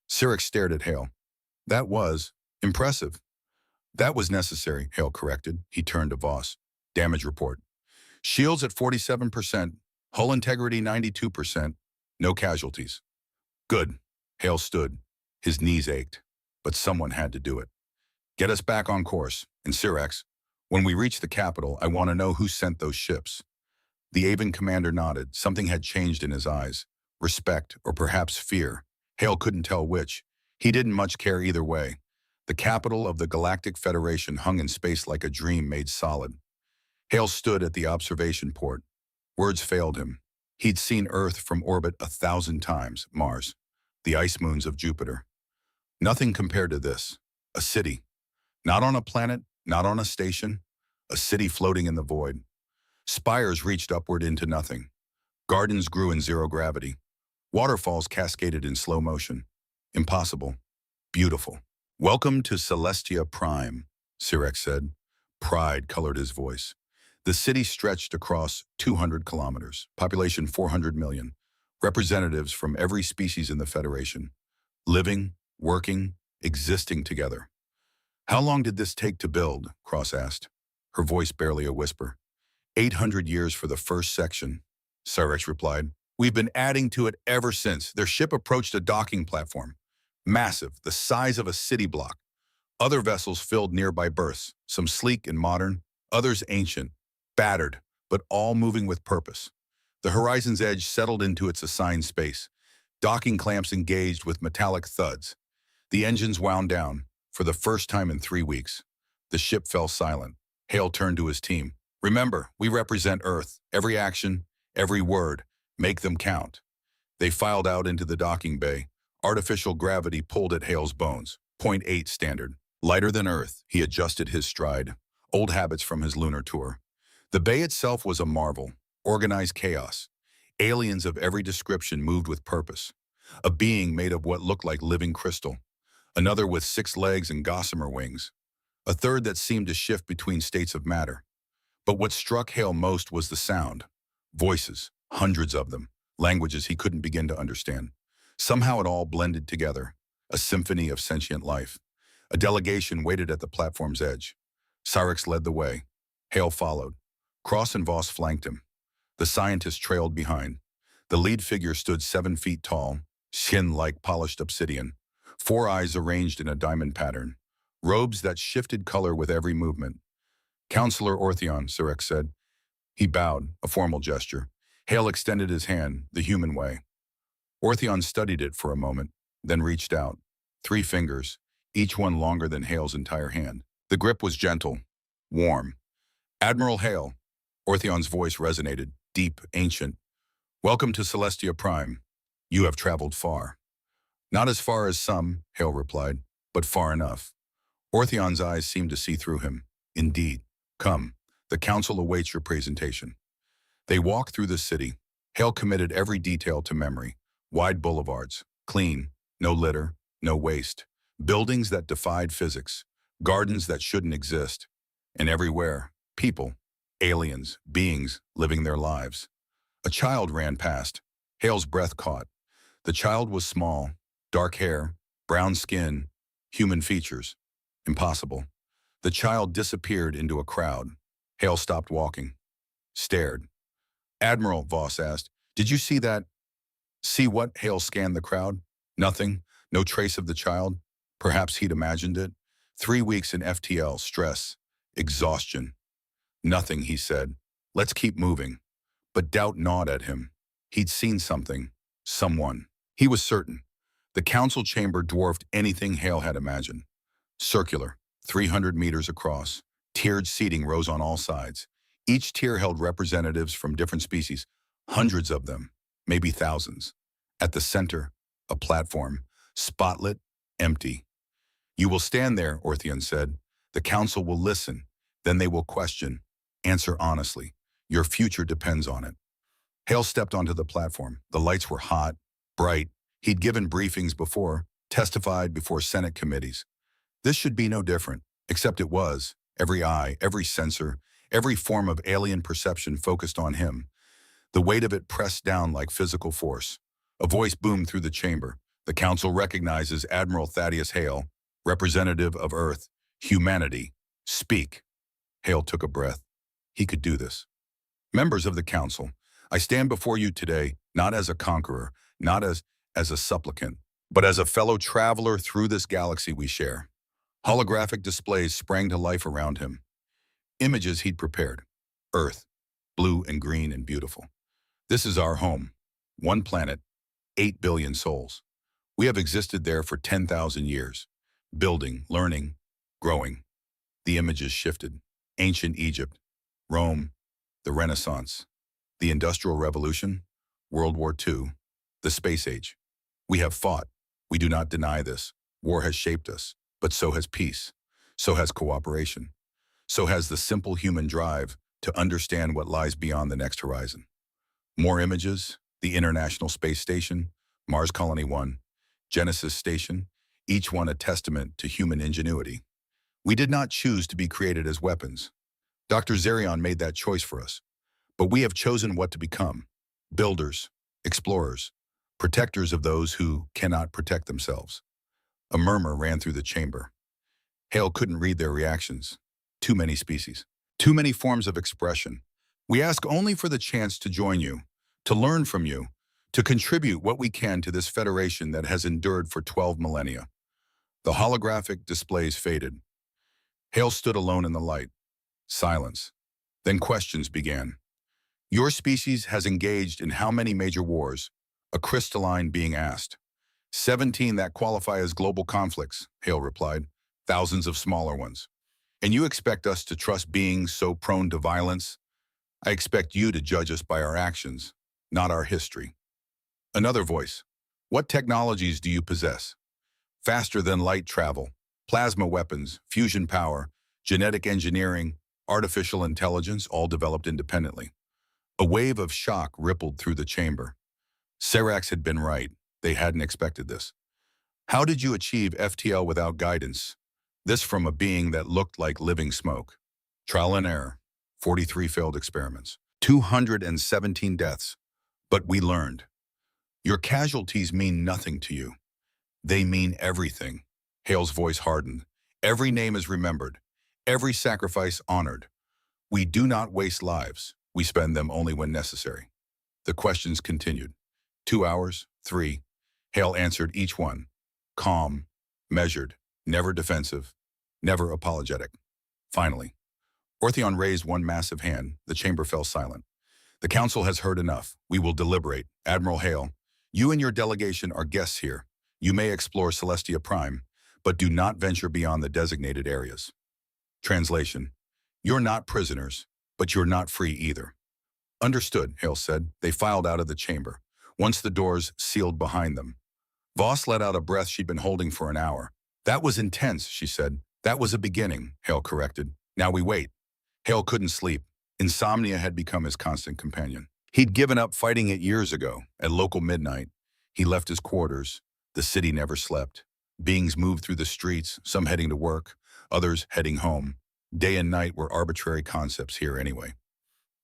Syrax stared at Hale. That was impressive. That was necessary, Hale corrected. He turned to Voss. Damage report. Shields at 47%, hull integrity 92%, no casualties. Good. Hale stood. His knees ached, but someone had to do it. Get us back on course. And Cyrax, when we reach the capital, I want to know who sent those ships. The Avon commander nodded. Something had changed in his eyes. Respect, or perhaps fear. Hale couldn't tell which. He didn't much care either way. The capital of the Galactic Federation hung in space like a dream made solid. Hale stood at the observation port. Words failed him. He'd seen Earth from orbit 1,000 times, Mars, the ice moons of Jupiter. Nothing compared to this. A city. Not on a planet, not on a station. A city floating in the void. Spires reached upward into nothing. Gardens grew in zero gravity. Waterfalls cascaded in slow motion. Impossible. Beautiful. Welcome to Celestia Prime, Cyrax said. Pride colored his voice. The city stretched across 200 kilometers, population 400 million, representatives from every species in the Federation, living, working, existing together. How long did this take to build? Cross asked, her voice barely a whisper. 800 years for the first section, Cyrax replied. We've been adding to it ever since. Their ship approached a docking platform. Massive, the size of a city block. Other vessels filled nearby berths, some sleek and modern, others ancient, battered, but all moving with purpose. The horizon's edge settled into its assigned space. Docking clamps engaged with metallic thuds. The engines wound down. For the first time in 3 weeks, the ship fell silent. Hale turned to his team. Remember, we represent Earth. Every action, every word, make them count. They filed out into the docking bay. Artificial gravity pulled at Hale's bones. 0.8 standard. Lighter than Earth, he adjusted his stride. Old habits from his lunar tour. The bay itself was a marvel. Organized chaos. Aliens of every description moved with purpose. A being made of what looked like living crystal. Another with 6 legs and gossamer wings. A third that seemed to shift between states of matter. But what struck Hale most was the sound. Voices, hundreds of them, languages he couldn't begin to understand. Somehow it all blended together, a symphony of sentient life. A delegation waited at the platform's edge. Cyrax led the way. Hale followed. Cross and Voss flanked him. The scientist trailed behind. The lead figure stood 7 feet tall, skin like polished obsidian. 4 eyes arranged in a diamond pattern. Robes that shifted color with every movement. Counselor Ortheon, Cyrax said. He bowed, a formal gesture. Hale extended his hand, the human way. Ortheon studied it for a moment, then reached out. 3 fingers, each one longer than Hale's entire hand. The grip was gentle, warm. Admiral Hale, Ortheon's voice resonated, deep, ancient. Welcome to Celestia Prime. You have traveled far. Not as far as some, Hale replied, but far enough. Ortheon's eyes seemed to see through him. Indeed. Come, the council awaits your presentation. They walked through the city. Hale committed every detail to memory. Wide boulevards, clean, no litter, no waste. Buildings that defied physics. Gardens that shouldn't exist. And everywhere, people, aliens, beings living their lives. A child ran past. Hale's breath caught. The child was small, dark hair, brown skin, human features. Impossible. The child disappeared into a crowd. Hale stopped walking. Stared. Admiral, Voss asked, did you see that? See what? Hale scanned the crowd. Nothing. No trace of the child. Perhaps he'd imagined it. 3 weeks in FTL, stress, exhaustion. Nothing, he said. Let's keep moving. But doubt gnawed at him. He'd seen something. Someone. He was certain. The council chamber dwarfed anything Hale had imagined. Circular, 300 meters across. Tiered seating rose on all sides. Each tier held representatives from different species, hundreds of them, maybe thousands. At the center, a platform, spotlit, empty. You will stand there, Ortheon said. The council will listen. Then they will question. Answer honestly. Your future depends on it. Hale stepped onto the platform. The lights were hot, bright. He'd given briefings before, testified before Senate committees. This should be no different, except it was. Every eye, every sensor, every form of alien perception focused on him. The weight of it pressed down like physical force. A voice boomed through the chamber. The council recognizes Admiral Thaddeus Hale, representative of Earth, humanity. Speak. Hale took a breath. He could do this. Members of the council, I stand before you today not as a conqueror, not as a supplicant, but as a fellow traveler through this galaxy we share. Holographic displays sprang to life around him. Images he'd prepared. Earth, blue and green and beautiful. This is our home. One planet, 8 billion souls. We have existed there for 10,000 years, building, learning, growing. The images shifted. Ancient Egypt, Rome, the Renaissance, the Industrial Revolution, World War II, the Space Age. We have fought. We do not deny this. War has shaped us, but so has peace. So has cooperation. So has the simple human drive to understand what lies beyond the next horizon. More images, the International Space Station, Mars Colony 1, Genesis Station, each one a testament to human ingenuity. We did not choose to be created as weapons. Dr. Zarion made that choice for us. But we have chosen what to become: builders, explorers, protectors of those who cannot protect themselves. A murmur ran through the chamber. Hale couldn't read their reactions. Too many species, too many forms of expression. We ask only for the chance to join you, to learn from you, to contribute what we can to this federation that has endured for 12 millennia. The holographic displays faded. Hale stood alone in the light. Silence. Then questions began. Your species has engaged in how many major wars? A crystalline being asked. 17 that qualify as global conflicts, Hale replied. Thousands of smaller ones. And you expect us to trust beings so prone to violence? I expect you to judge us by our actions, not our history. Another voice. What technologies do you possess? Faster than light travel, plasma weapons, fusion power, genetic engineering, artificial intelligence, all developed independently. A wave of shock rippled through the chamber. Serax had been right. They hadn't expected this. How did you achieve FTL without guidance? This from a being that looked like living smoke. Trial and error. 43 failed experiments. 217 deaths. But we learned. Your casualties mean nothing to you. They mean everything. Hale's voice hardened. Every name is remembered. Every sacrifice honored. We do not waste lives. We spend them only when necessary. The questions continued. 2 hours, 3. Hale answered each one. Calm, measured, never defensive, never apologetic. Finally, Ortheon raised one massive hand. The chamber fell silent. The council has heard enough. We will deliberate. Admiral Hale, you and your delegation are guests here. You may explore Celestia Prime, but do not venture beyond the designated areas. Translation. You're not prisoners, but you're not free either. Understood, Hale said. They filed out of the chamber. Once the doors sealed behind them, Voss let out a breath she'd been holding for an hour. That was intense, she said. That was a beginning, Hale corrected. Now we wait. Hale couldn't sleep. Insomnia had become his constant companion. He'd given up fighting it years ago. At local midnight, he left his quarters. The city never slept. Beings moved through the streets, some heading to work, others heading home. Day and night were arbitrary concepts here anyway.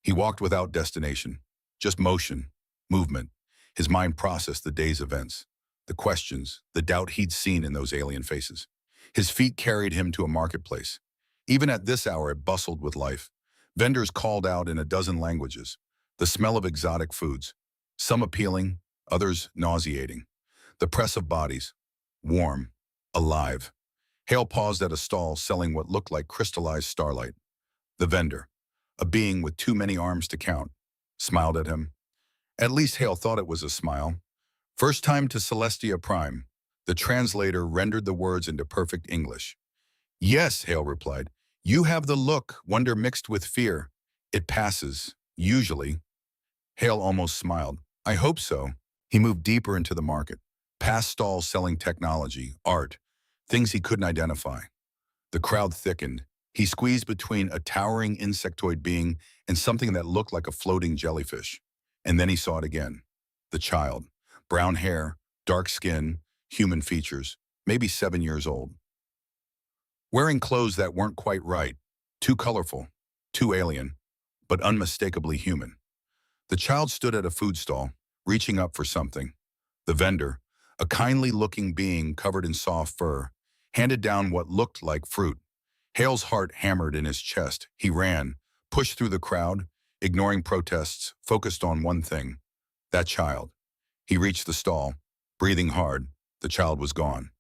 He walked without destination, just motion, movement. His mind processed the day's events, the questions, the doubt he'd seen in those alien faces. His feet carried him to a marketplace. Even at this hour, it bustled with life. Vendors called out in a dozen languages. The smell of exotic foods, some appealing, others nauseating. The press of bodies, warm, alive. Hale paused at a stall selling what looked like crystallized starlight. The vendor, a being with too many arms to count, smiled at him. At least Hale thought it was a smile. First time to Celestia Prime. The translator rendered the words into perfect English. Yes, Hale replied. You have the look, wonder mixed with fear. It passes, usually. Hale almost smiled. I hope so. He moved deeper into the market, past stalls selling technology, art, things he couldn't identify. The crowd thickened. He squeezed between a towering insectoid being and something that looked like a floating jellyfish. And then he saw it again. The child. Brown hair, dark skin, human features, maybe 7 years old. Wearing clothes that weren't quite right, too colorful, too alien, but unmistakably human. The child stood at a food stall, reaching up for something. The vendor, a kindly-looking being covered in soft fur, handed down what looked like fruit. Hale's heart hammered in his chest. He ran, pushed through the crowd, ignoring protests, focused on one thing, that child. He reached the stall, breathing hard. The child was gone.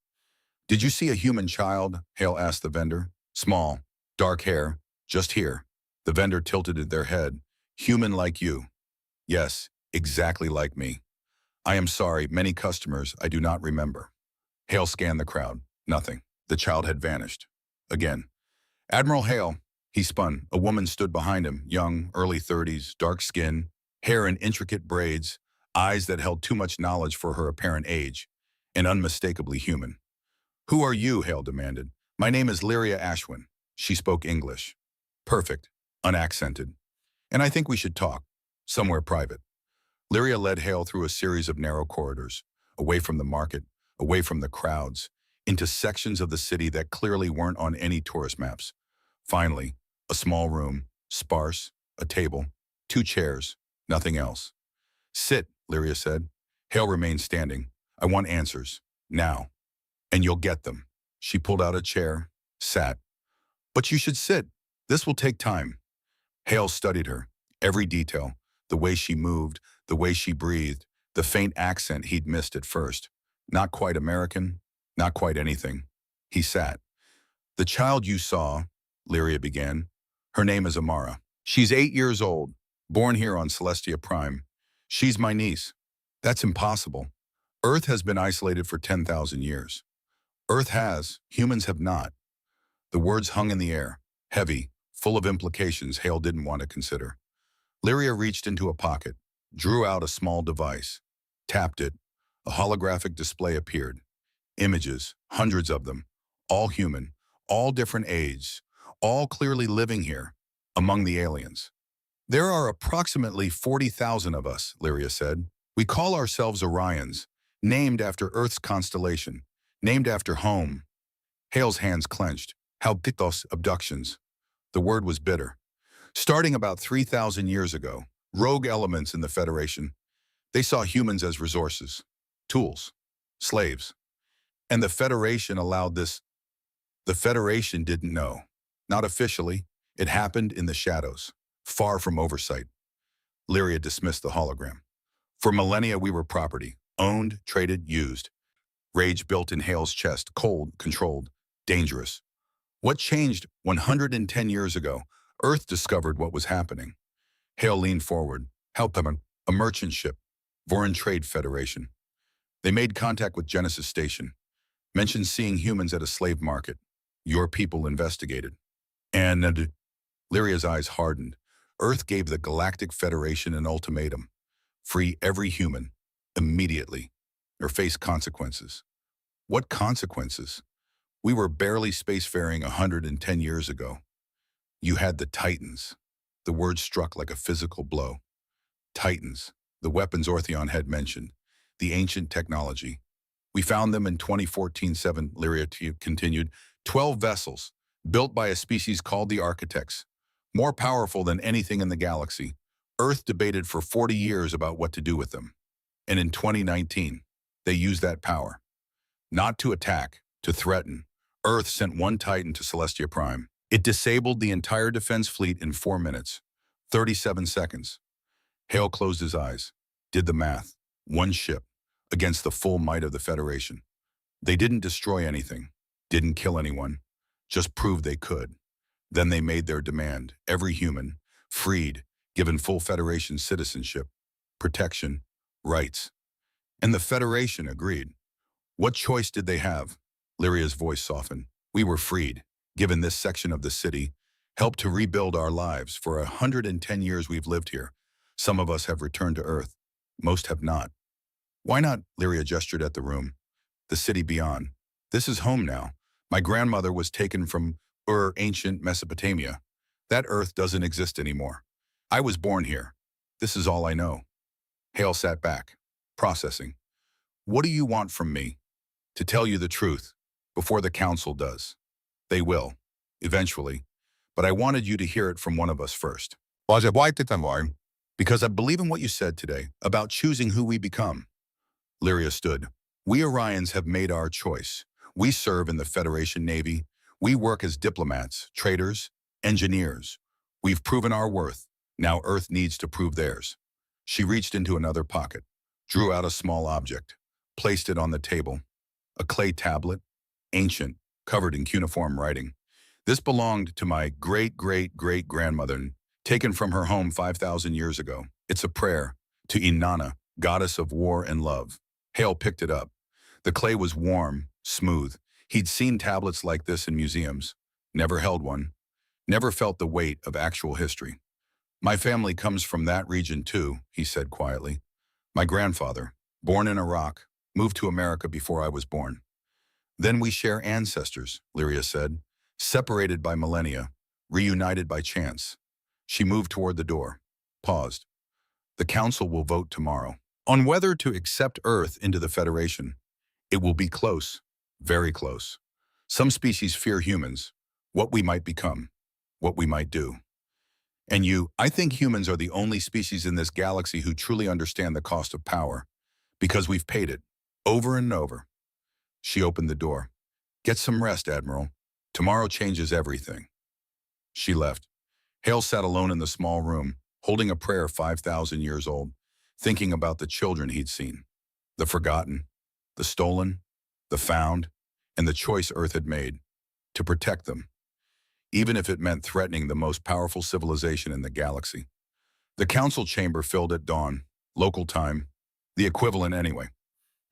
Did you see a human child? Hale asked the vendor. Small, dark hair, just here. The vendor tilted their head. Human like you. Yes, exactly like me. I am sorry, many customers I do not remember. Hale scanned the crowd. Nothing. The child had vanished. Again. Admiral Hale. He spun. A woman stood behind him, young, early 30s, dark skin, hair in intricate braids, eyes that held too much knowledge for her apparent age, and unmistakably human. Who are you? Hale demanded. My name is Lyria Ashwin. She spoke English. Perfect, unaccented. And I think we should talk, somewhere private. Lyria led Hale through a series of narrow corridors, away from the market, away from the crowds, into sections of the city that clearly weren't on any tourist maps. Finally, a small room, sparse, a table, 2 chairs, nothing else. Sit, Lyria said. Hale remained standing. I want answers, now. And you'll get them. She pulled out a chair, sat. But you should sit. This will take time. Hale studied her, every detail, the way she moved, the way she breathed, the faint accent he'd missed at first. Not quite American, not quite anything. He sat. The child you saw, Lyria began. Her name is Amara. She's 8 years old, born here on Celestia Prime. She's my niece. That's impossible. Earth has been isolated for 10,000 years. Earth has, humans have not. The words hung in the air, heavy, full of implications Hale didn't want to consider. Lyria reached into a pocket, drew out a small device, tapped it. A holographic display appeared. Images, hundreds of them, all human, all different ages, all clearly living here, among the aliens. There are approximately 40,000 of us, Lyria said. We call ourselves Orions, named after Earth's constellation, named after home. Hale's hands clenched. Halpitos abductions. The word was bitter. Starting about 3,000 years ago, rogue elements in the Federation, they saw humans as resources, tools, slaves. And the Federation allowed this. The Federation didn't know. Not officially. It happened in the shadows, far from oversight. Lyria dismissed the hologram. For millennia we were property, owned, traded, used. Rage built in Hale's chest, cold, controlled, dangerous. What changed 110 years ago? Earth discovered what was happening. Hale leaned forward, helped them, a merchant ship, Vorin Trade Federation. They made contact with Genesis Station, mentioned seeing humans at a slave market. Your people investigated. And Lyria's eyes hardened. Earth gave the Galactic Federation an ultimatum. Free every human, immediately, or face consequences. What consequences? We were barely spacefaring 110 years ago. You had the Titans. The word struck like a physical blow. Titans, the weapons Ortheon had mentioned, the ancient technology. We found them in 2014-7, Lyria continued, 12 vessels, built by a species called the Architects, more powerful than anything in the galaxy. Earth debated for 40 years about what to do with them. And in 2019, they used that power. Not to attack, to threaten. Earth sent one Titan to Celestia Prime. It disabled the entire defense fleet in 4 minutes, 37 seconds. Hale closed his eyes, did the math. One ship, against the full might of the Federation. They didn't destroy anything, didn't kill anyone, just proved they could. Then they made their demand, every human, freed, given full Federation citizenship, protection, rights. And the Federation agreed. What choice did they have? Lyria's voice softened. We were freed, given this section of the city, helped to rebuild our lives. For 110 years we've lived here. Some of us have returned to Earth. Most have not. Why not? Lyria gestured at the room. The city beyond. This is home now. My grandmother was taken from ancient Mesopotamia. That Earth doesn't exist anymore. I was born here. This is all I know. Hale sat back, processing. What do you want from me? To tell you the truth, before the council does. They will, eventually. But I wanted you to hear it from one of us first. Why did I? Because I believe in what you said today, about choosing who we become. Lyria stood. We Orions have made our choice. We serve in the Federation Navy. We work as diplomats, traders, engineers. We've proven our worth. Now Earth needs to prove theirs. She reached into another pocket, drew out a small object, placed it on the table. A clay tablet, ancient, covered in cuneiform writing. This belonged to my great-great-great-grandmother, taken from her home 5,000 years ago. It's a prayer to Inanna, goddess of war and love. Hale picked it up. The clay was warm, smooth. He'd seen tablets like this in museums. Never held one. Never felt the weight of actual history. My family comes from that region too, he said quietly. My grandfather, born in Iraq, moved to America before I was born. Then we share ancestors, Lyria said, separated by millennia, reunited by chance. She moved toward the door, paused. The council will vote tomorrow on whether to accept Earth into the Federation. It will be close, very close. Some species fear humans, what we might become, what we might do. And I think humans are the only species in this galaxy who truly understand the cost of power, because we've paid it, over and over. She opened the door. Get some rest, Admiral. Tomorrow changes everything. She left. Hale sat alone in the small room, holding a prayer 5,000 years old, thinking about the children he'd seen. The forgotten, the stolen, the found, and the choice Earth had made to protect them, even if it meant threatening the most powerful civilization in the galaxy. The council chamber filled at dawn, local time, the equivalent anyway.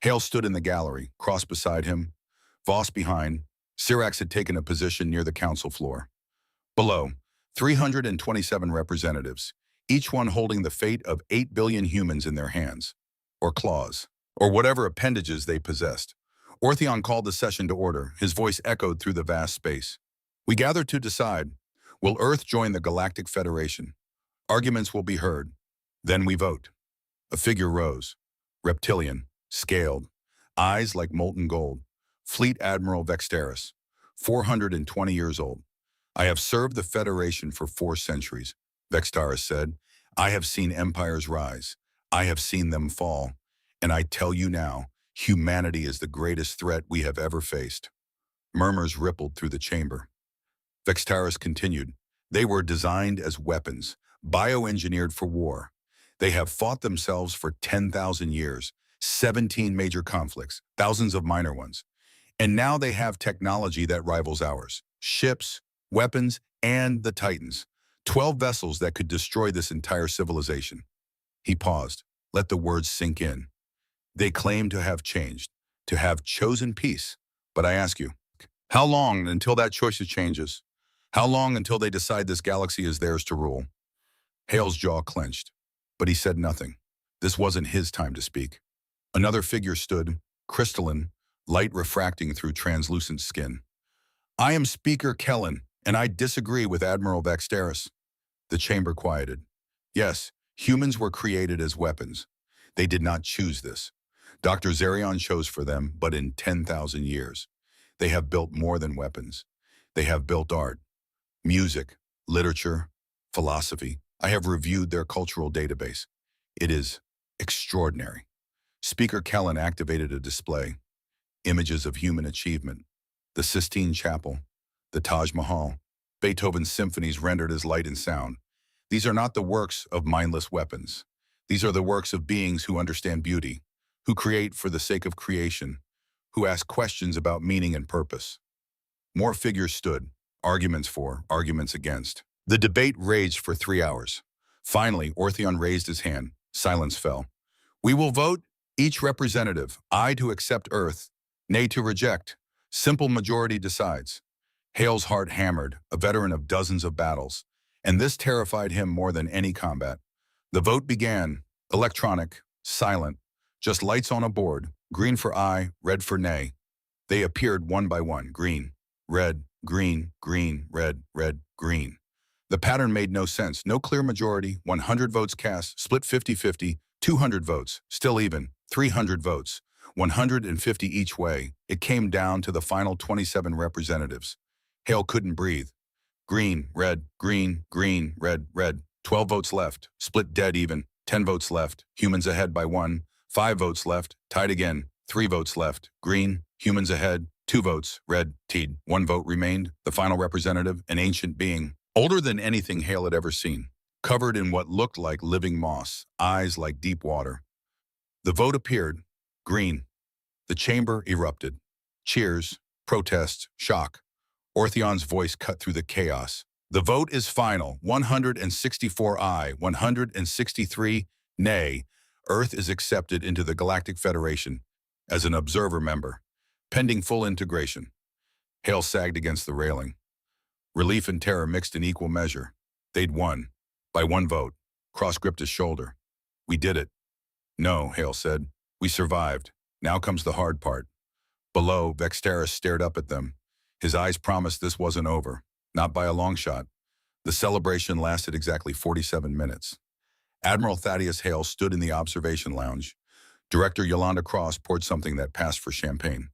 Hale stood in the gallery, Cross beside him, Voss behind. Syrax had taken a position near the council floor. Below, 327 representatives, each one holding the fate of 8 billion humans in their hands, or claws, or whatever appendages they possessed. Ortheon called the session to order. His voice echoed through the vast space. We gather to decide, will Earth join the Galactic Federation? Arguments will be heard. Then we vote. A figure rose, reptilian, scaled, eyes like molten gold. Fleet Admiral Vexteris, 420 years old. I have served the Federation for 4 centuries, Vexteris said. I have seen empires rise. I have seen them fall. And I tell you now, humanity is the greatest threat we have ever faced. Murmurs rippled through the chamber. Vexteris continued. They were designed as weapons, bioengineered for war. They have fought themselves for 10,000 years, 17 major conflicts, thousands of minor ones. And now they have technology that rivals ours. Ships, weapons, and the Titans. 12 vessels that could destroy this entire civilization. He paused. Let the words sink in. They claim to have changed, to have chosen peace. But I ask you, how long until that choice changes? How long until they decide this galaxy is theirs to rule? Hale's jaw clenched, but he said nothing. This wasn't his time to speak. Another figure stood, crystalline, light refracting through translucent skin. I am Speaker Kellen, and I disagree with Admiral Vexteris. The chamber quieted. Yes, humans were created as weapons. They did not choose this. Dr. Zarion chose for them, but in 10,000 years. They have built more than weapons. They have built art, music, literature, philosophy. I have reviewed their cultural database. It is extraordinary. Speaker Kellen activated a display. Images of human achievement. The Sistine Chapel, the Taj Mahal, Beethoven's symphonies rendered as light and sound. These are not the works of mindless weapons. These are the works of beings who understand beauty, who create for the sake of creation, who ask questions about meaning and purpose. More figures stood, arguments for, arguments against. The debate raged for 3 hours. Finally, Ortheon raised his hand. Silence fell. We will vote, each representative, aye to accept Earth, nay to reject. Simple majority decides. Hale's heart hammered, a veteran of dozens of battles, and this terrified him more than any combat. The vote began, electronic, silent, just lights on a board, green for aye, red for nay. They appeared one by one, green, red, green, green, red, red, green. The pattern made no sense. No clear majority, 100 votes cast, split 50-50, 200 votes, still even, 300 votes, 150 each way. It came down to the final 27 representatives. Hale couldn't breathe. Green, red, red, red. 12 votes left, split dead even, 10 votes left, humans ahead by 1, 5 votes left, tied again, 3 votes left, green, humans ahead, 2 votes, red, tied, 1 vote remained. The final representative, an ancient being, older than anything Hale had ever seen. covered in what looked like living moss, eyes like deep water. The vote appeared. Green. The chamber erupted. Cheers, protests, shock. Orthion's voice cut through the chaos. The vote is final. 164 aye, 163 nay. Earth is accepted into the Galactic Federation as an observer member, pending full integration. Hale sagged against the railing. Relief and terror mixed in equal measure. They'd won. By one vote. Cross gripped his shoulder. We did it. No, Hale said. We survived. Now comes the hard part. Below, Vextaris stared up at them. His eyes promised this wasn't over. Not by a long shot. The celebration lasted exactly 47 minutes. Admiral Thaddeus Hale stood in the observation lounge. Director Yolanda Cross poured something that passed for champagne.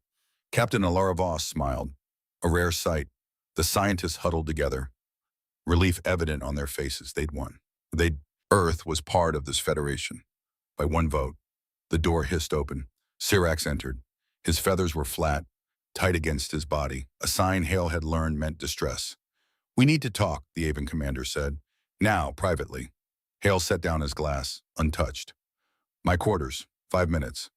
Captain Alara Voss smiled. A rare sight. The scientists huddled together. Relief evident on their faces. They'd won. Earth was part of this federation. By one vote. The door hissed open. Syrax entered. His feathers were flat, tight against his body. A sign Hale had learned meant distress. We need to talk, the Avon commander said. Now, privately. Hale set down his glass, untouched. My quarters, 5 minutes.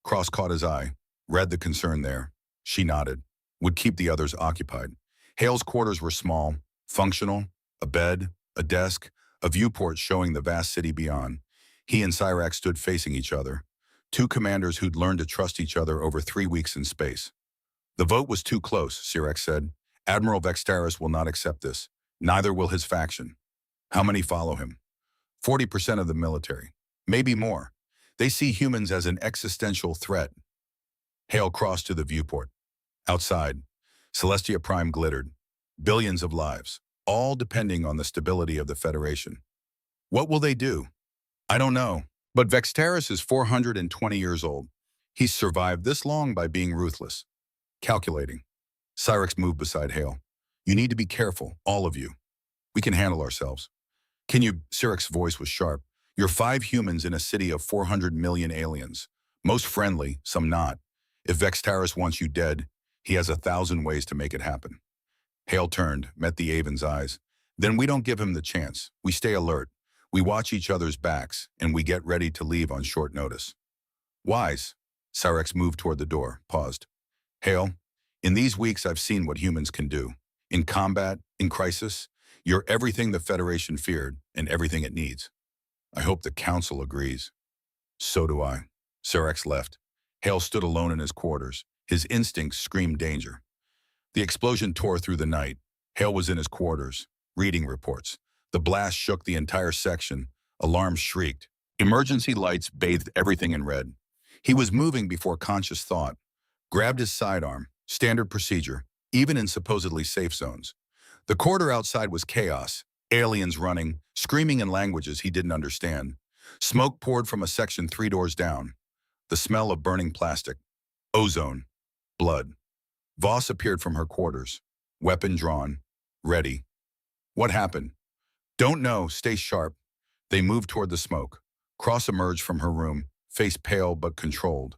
Cross caught his eye, read the concern there. She nodded. Would keep the others occupied. Hale's quarters were small, functional, a bed, a desk, a viewport showing the vast city beyond. He and Syrax stood facing each other. Two commanders who'd learned to trust each other over 3 weeks in space. The vote was too close, Syrax said. Admiral Vextaris will not accept this. Neither will his faction. How many follow him? 40% of the military. Maybe more. They see humans as an existential threat. Hale crossed to the viewport. Outside, Celestia Prime glittered. Billions of lives, all depending on the stability of the Federation. What will they do? I don't know. But Vextaris is 420 years old. He's survived this long by being ruthless. Calculating. Syrax moved beside Hale. You need to be careful, all of you. We can handle ourselves. Can you? Syrax's voice was sharp. You're 5 humans in a city of 400 million aliens. Most friendly, some not. If Vextaris wants you dead, he has 1,000 ways to make it happen. Hale turned, met the Avon's eyes. Then we don't give him the chance. We stay alert. We watch each other's backs, and we get ready to leave on short notice. Wise. Syrax moved toward the door, paused. Hale, in these weeks I've seen what humans can do. In combat, in crisis, you're everything the Federation feared, and everything it needs. I hope the Council agrees. So do I. Syrax left. Hale stood alone in his quarters. His instincts screamed danger. The explosion tore through the night. Hale was in his quarters, reading reports. The blast shook the entire section. Alarms shrieked. Emergency lights bathed everything in red. He was moving before conscious thought. Grabbed his sidearm. Standard procedure, even in supposedly safe zones. The corridor outside was chaos. Aliens running, screaming in languages he didn't understand. Smoke poured from a section 3 doors down. The smell of burning plastic. Ozone. Blood. Voss appeared from her quarters. Weapon drawn. Ready. What happened? Don't know. Stay sharp. They moved toward the smoke. Cross emerged from her room, face pale but controlled.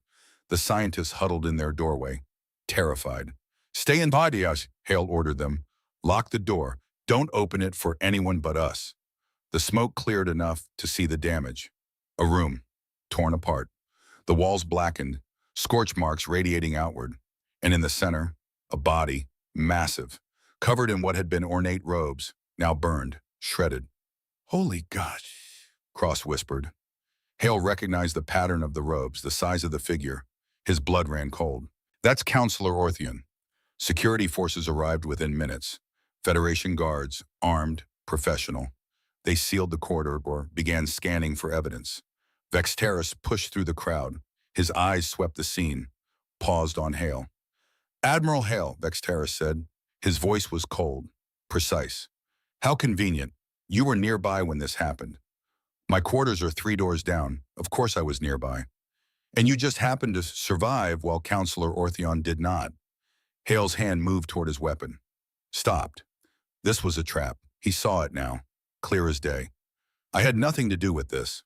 The scientists huddled in their doorway, terrified. Stay in body, Hale ordered them. Lock the door. Don't open it for anyone but us. The smoke cleared enough to see the damage. A room, torn apart. The walls blackened, scorch marks radiating outward. And in the center, a body, massive, covered in what had been ornate robes, now burned, shredded. Holy God, Cross whispered. Hale recognized the pattern of the robes, the size of the figure. His blood ran cold. That's Counselor Orthion. Security forces arrived within minutes. Federation guards, armed, professional. They sealed the corridor or began scanning for evidence. Vextaris pushed through the crowd. His eyes swept the scene, paused on Hale. Admiral Hale, Vextaris said. His voice was cold, precise. How convenient. You were nearby when this happened. My quarters are 3 doors down. Of course I was nearby. And you just happened to survive while Counselor Orthion did not. Hale's hand moved toward his weapon. Stopped. This was a trap. He saw it now, clear as day. I had nothing to do with this.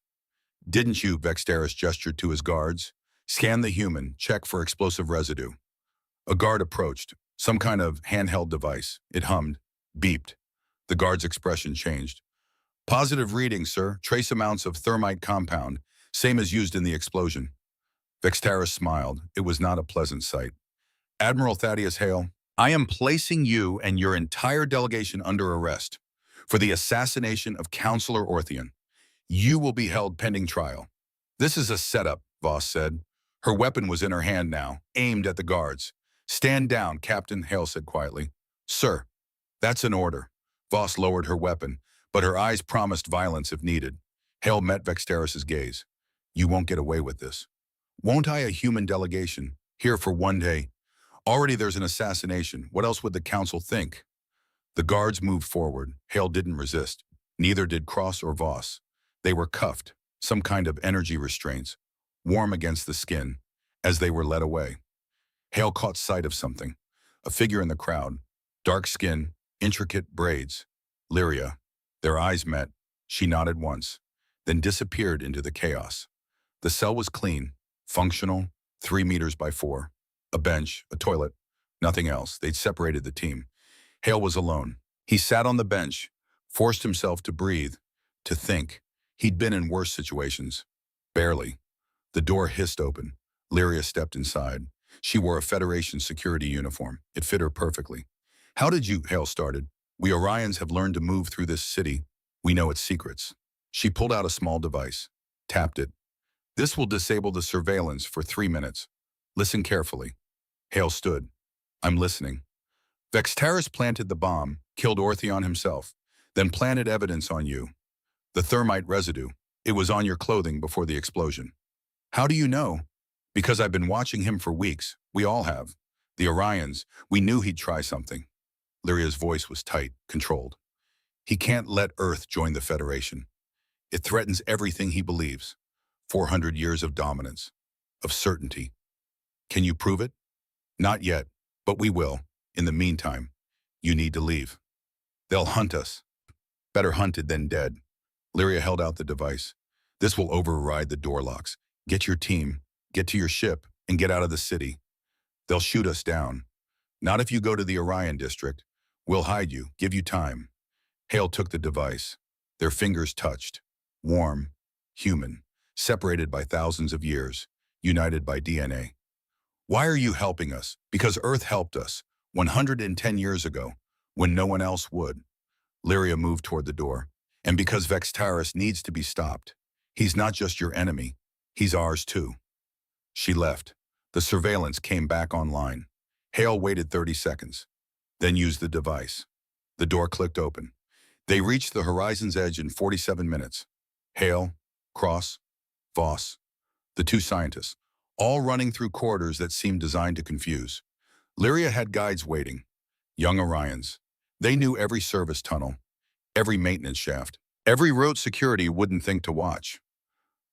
Didn't you? Vextaris gestured to his guards. Scan the human, check for explosive residue. A guard approached, some kind of handheld device. It hummed, beeped. The guard's expression changed. Positive reading, sir. Trace amounts of thermite compound, same as used in the explosion. Vextaris smiled. It was not a pleasant sight. Admiral Thaddeus Hale, I am placing you and your entire delegation under arrest for the assassination of Counselor Orthian. You will be held pending trial. This is a setup, Voss said. Her weapon was in her hand now, aimed at the guards. Stand down, Captain, Hale said quietly. Sir, that's an order. Voss lowered her weapon, but her eyes promised violence if needed. Hale met Vextaris's gaze. You won't get away with this. Won't I, a human delegation, here for one day? Already there's an assassination. What else would the council think? The guards moved forward. Hale didn't resist. Neither did Cross or Voss. They were cuffed, some kind of energy restraints, warm against the skin, as they were led away. Hale caught sight of something, a figure in the crowd, dark skin, intricate braids. Lyria. Their eyes met. She nodded once, then disappeared into the chaos. The cell was clean, functional, 3 meters by 4. A bench, a toilet, nothing else. They'd separated the team. Hale was alone. He sat on the bench, forced himself to breathe, to think. He'd been in worse situations. Barely. The door hissed open. Lyria stepped inside. She wore a Federation security uniform. It fit her perfectly. How did you, Hale started. We Orions have learned to move through this city. We know its secrets. She pulled out a small device, tapped it. This will disable the surveillance for 3 minutes. Listen carefully. Hale stood. I'm listening. Vextaris planted the bomb, killed Orthion himself, then planted evidence on you. The thermite residue. It was on your clothing before the explosion. How do you know? Because I've been watching him for weeks. We all have. The Orions. We knew he'd try something. Lyria's voice was tight, controlled. He can't let Earth join the Federation. It threatens everything he believes. 400 years of dominance, of certainty. Can you prove it? Not yet, but we will. In the meantime, you need to leave. They'll hunt us. Better hunted than dead. Lyria held out the device. This will override the door locks. Get your team, get to your ship, and get out of the city. They'll shoot us down. Not if you go to the Orion district. We'll hide you, give you time. Hale took the device. Their fingers touched. Warm, human, separated by thousands of years, united by DNA. Why are you helping us? Because Earth helped us 110 years ago, when no one else would. Lyria moved toward the door. And because Vextaris needs to be stopped. He's not just your enemy, he's ours too. She left. The surveillance came back online. Hale waited 30 seconds, then used the device. The door clicked open. They reached the horizon's edge in 47 minutes. Hale, Cross, Voss, the 2 scientists, all running through corridors that seemed designed to confuse. Lyria had guides waiting, young Orions. They knew every service tunnel, every maintenance shaft, every road security wouldn't think to watch.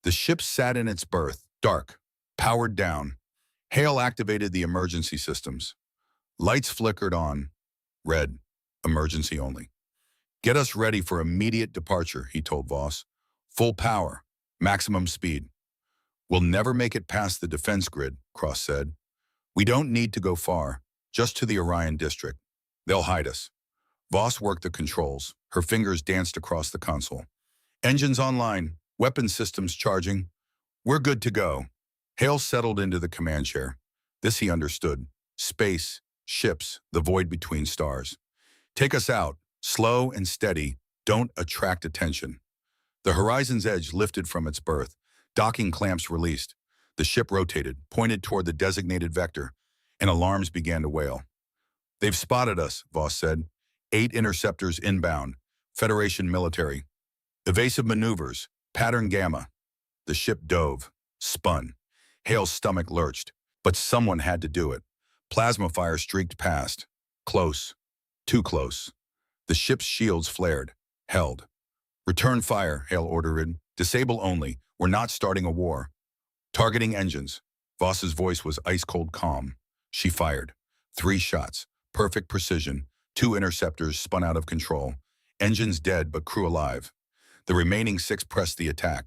The ship sat in its berth, dark, powered down. Hale activated the emergency systems. Lights flickered on. Red, emergency only. Get us ready for immediate departure, he told Voss. Full power, maximum speed. We'll never make it past the defense grid, Cross said. We don't need to go far, just to the Orion district. They'll hide us. Voss worked the controls. Her fingers danced across the console. Engines online, weapon systems charging. We're good to go. Hale settled into the command chair. This he understood. Space, ships, the void between stars. Take us out, slow and steady. Don't attract attention. The horizon's edge lifted from its berth. Docking clamps released. The ship rotated, pointed toward the designated vector, and alarms began to wail. They've spotted us, Voss said. 8 interceptors inbound. Federation military. Evasive maneuvers. Pattern Gamma. The ship dove. Spun. Hale's stomach lurched. But someone had to do it. Plasma fire streaked past. Close. Too close. The ship's shields flared. Held. Return fire, Hale ordered. Disable only. We're not starting a war. Targeting engines. Voss's voice was ice-cold calm. She fired. 3 shots. Perfect precision. 2 interceptors spun out of control. Engines dead but crew alive. The remaining 6 pressed the attack.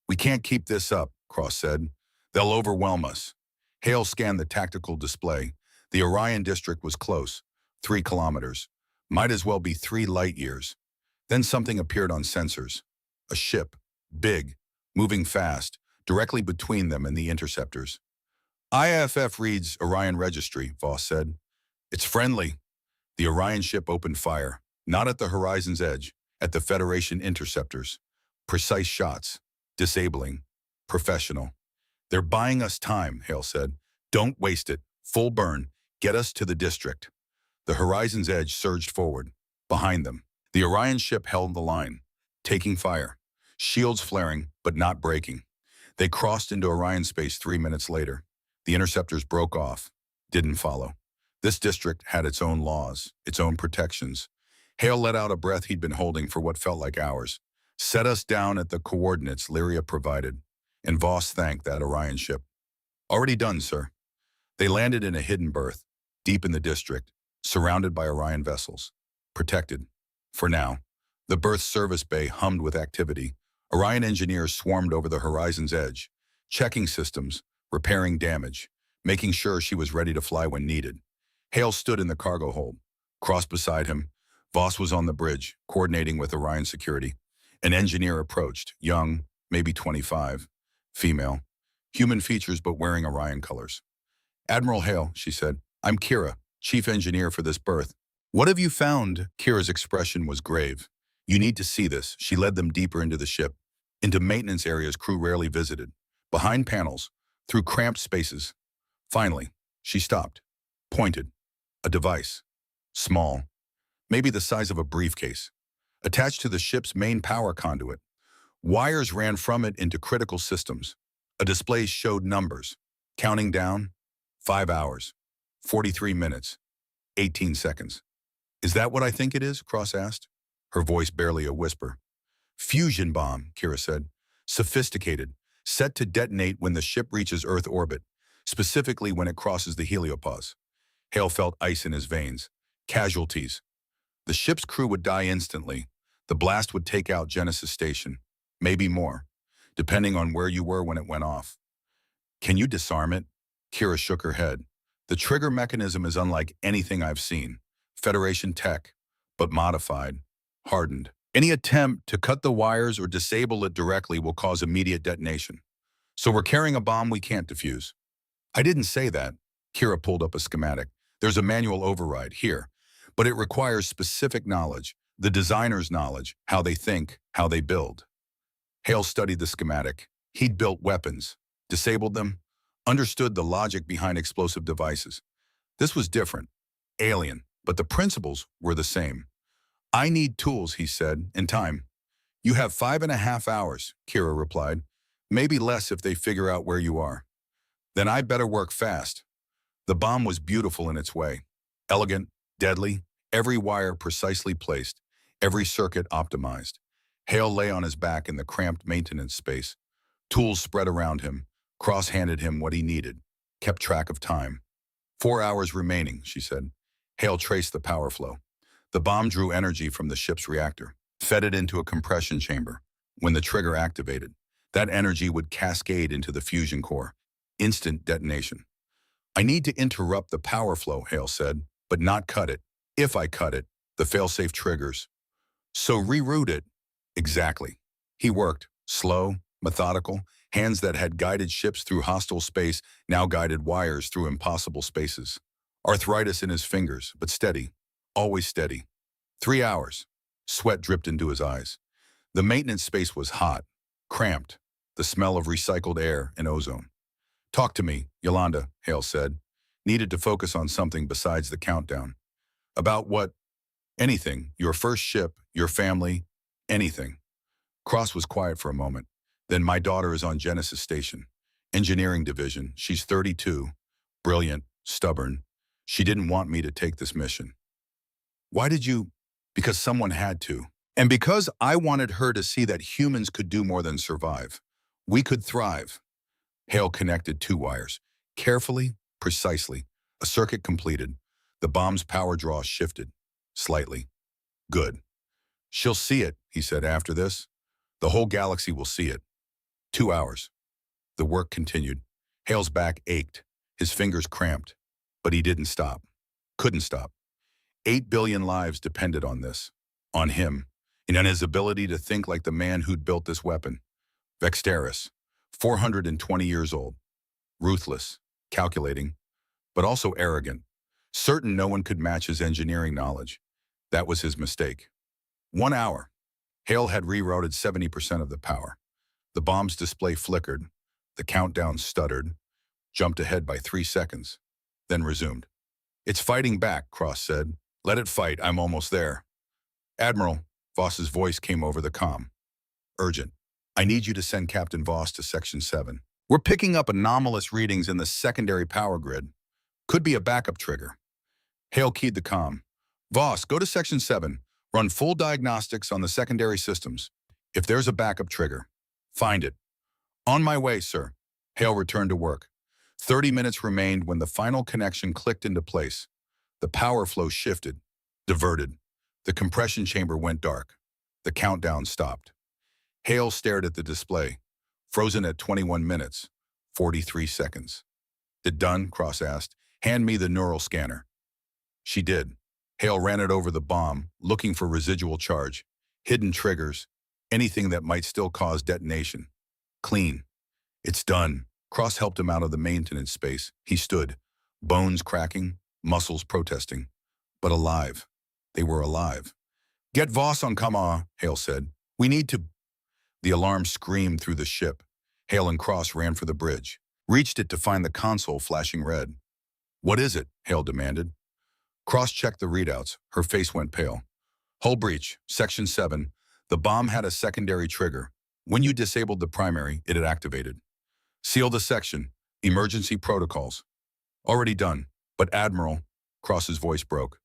We can't keep this up, Cross said. They'll overwhelm us. Hale scanned the tactical display. The Orion district was close. 3 kilometers. Might as well be 3 light years. Then something appeared on sensors. A ship, big, moving fast, directly between them and the interceptors. IFF reads Orion Registry, Voss said. It's friendly. The Orion ship opened fire, not at the horizon's edge, at the Federation interceptors. Precise shots, disabling, professional. They're buying us time, Hale said. Don't waste it. Full burn. Get us to the district. The horizon's edge surged forward. Behind them, the Orion ship held the line, taking fire. Shields flaring, but not breaking. They crossed into Orion space 3 minutes later. The interceptors broke off, didn't follow. This district had its own laws, its own protections. Hale let out a breath he'd been holding for what felt like hours. Set us down at the coordinates Lyria provided, and Voss thanked that Orion ship. Already done, sir. They landed in a hidden berth, deep in the district, surrounded by Orion vessels. Protected. For now. The berth service bay hummed with activity. Orion engineers swarmed over the horizon's edge, checking systems, repairing damage, making sure she was ready to fly when needed. Hale stood in the cargo hold. Crossed beside him, Voss was on the bridge, coordinating with Orion security. An engineer approached, young, maybe 25, female, human features but wearing Orion colors. Admiral Hale, she said, I'm Kira, chief engineer for this berth. What have you found? Kira's expression was grave. You need to see this. She led them deeper into the ship, into maintenance areas crew rarely visited, behind panels, through cramped spaces. Finally, she stopped, pointed. A device. Small, maybe the size of a briefcase, attached to the ship's main power conduit. Wires ran from it into critical systems. A display showed numbers. Counting down, 5 hours, 43 minutes, 18 seconds. Is that what I think it is? Cross asked, her voice barely a whisper. Fusion bomb, Kira said. Sophisticated, set to detonate when the ship reaches Earth orbit, specifically when it crosses the heliopause. Hale felt ice in his veins. Casualties. The ship's crew would die instantly. The blast would take out Genesis Station. Maybe more, depending on where you were when it went off. Can you disarm it? Kira shook her head. The trigger mechanism is unlike anything I've seen. Federation tech, but modified, hardened. Any attempt to cut the wires or disable it directly will cause immediate detonation. So we're carrying a bomb we can't defuse. I didn't say that. Kira pulled up a schematic. There's a manual override here, but it requires specific knowledge, the designer's knowledge, how they think, how they build. Hale studied the schematic. He'd built weapons, disabled them, understood the logic behind explosive devices. This was different, alien, but the principles were the same. I need tools, he said, and time. You have 5.5 hours, Kira replied. Maybe less if they figure out where you are. Then I better work fast. The bomb was beautiful in its way. Elegant, deadly, every wire precisely placed, every circuit optimized. Hale lay on his back in the cramped maintenance space. Tools spread around him, cross-handed him what he needed, kept track of time. 4 hours remaining, she said. Hale traced the power flow. The bomb drew energy from the ship's reactor, fed it into a compression chamber. When the trigger activated, that energy would cascade into the fusion core. Instant detonation. I need to interrupt the power flow, Hale said, but not cut it. If I cut it, the failsafe triggers. So reroute it. Exactly. He worked, slow, methodical, hands that had guided ships through hostile space now guided wires through impossible spaces. Arthritis in his fingers, but steady, always steady. 3 hours. Sweat dripped into his eyes. The maintenance space was hot, cramped, the smell of recycled air and ozone. Talk to me, Yolanda, Hale said. Needed to focus on something besides the countdown. About what? Anything. Your first ship, your family, anything. Cross was quiet for a moment. Then my daughter is on Genesis Station. Engineering division. She's 32. Brilliant, stubborn. She didn't want me to take this mission. Why did you? Because someone had to. And because I wanted her to see that humans could do more than survive. We could thrive. Hale connected 2 wires. Carefully, precisely. A circuit completed. The bomb's power draw shifted. Slightly. Good. She'll see it, he said after this. The whole galaxy will see it. 2 hours. The work continued. Hale's back ached. His fingers cramped. But he didn't stop. Couldn't stop. 8 billion lives depended on this. On him. and his ability to think like the man who'd built this weapon. Vexteris, 420 years old, ruthless, calculating, but also arrogant, certain no one could match his engineering knowledge. That was his mistake. 1 hour. Hale had rerouted 70% of the power. The bomb's display flickered. The countdown stuttered, jumped ahead by 3 seconds, then resumed. "It's fighting back," Cross said. "Let it fight, I'm almost there." "Admiral," Voss's voice came over the comm. "Urgent. I need you to send Captain Voss to Section 7. We're picking up anomalous readings in the secondary power grid. Could be a backup trigger." Hale keyed the comm. "Voss, go to Section 7. Run full diagnostics on the secondary systems. If there's a backup trigger, find it." "On my way, sir." Hale returned to work. 30 minutes remained when the final connection clicked into place. The power flow shifted, diverted. The compression chamber went dark. The countdown stopped. Hale stared at the display, frozen at 21 minutes, 43 seconds. "It done?" Cross asked. "Hand me the neural scanner." She did. Hale ran it over the bomb, looking for residual charge, hidden triggers, anything that might still cause detonation. Clean. "It's done." Cross helped him out of the maintenance space. He stood, bones cracking, muscles protesting, but alive. They were alive. "Get Voss on Kama," Hale said. "We need to—" The alarm screamed through the ship. Hale and Cross ran for the bridge, reached it to find the console flashing red. "What is it?" Hale demanded. Cross checked the readouts. Her face went pale. "Hull breach, Section 7. The bomb had a secondary trigger. When you disabled the primary, it had activated. Seal the section. Emergency protocols." "Already done. But Admiral," Cross's voice broke.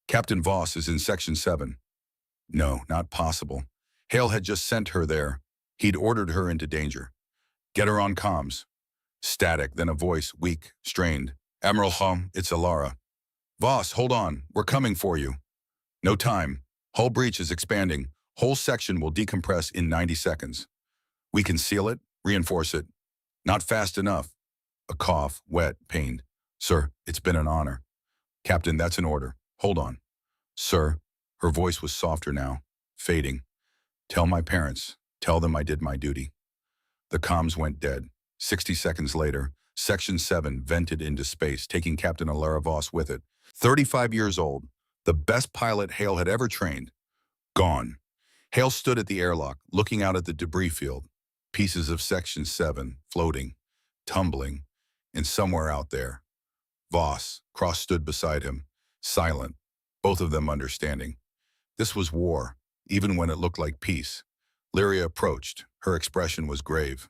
"Captain Voss is in Section 7. "No, not possible. Hale had just sent her there. He'd ordered her into danger. "Get her on comms." Static, then a voice, weak, strained. "Admiral Hum, it's Alara." "Voss, hold on. We're coming for you." "No time. Hull breach is expanding. Whole section will decompress in 90 seconds. We can seal it, reinforce it." "Not fast enough." A cough, wet, pained. "Sir, it's been an honor." "Captain, that's an order. Hold on." "Sir." Her voice was softer now, fading. "Tell my parents. Tell them I did my duty." The comms went dead. 60 seconds later, Section 7 vented into space, taking Captain Alara Voss with it. 35 years old, the best pilot Hale had ever trained. Gone. Hale stood at the airlock, looking out at the debris field. Pieces of Section 7, floating, tumbling, and somewhere out there. Voss, Cross stood beside him, silent, both of them understanding. This was war, even when it looked like peace. Lyria approached. Her expression was grave.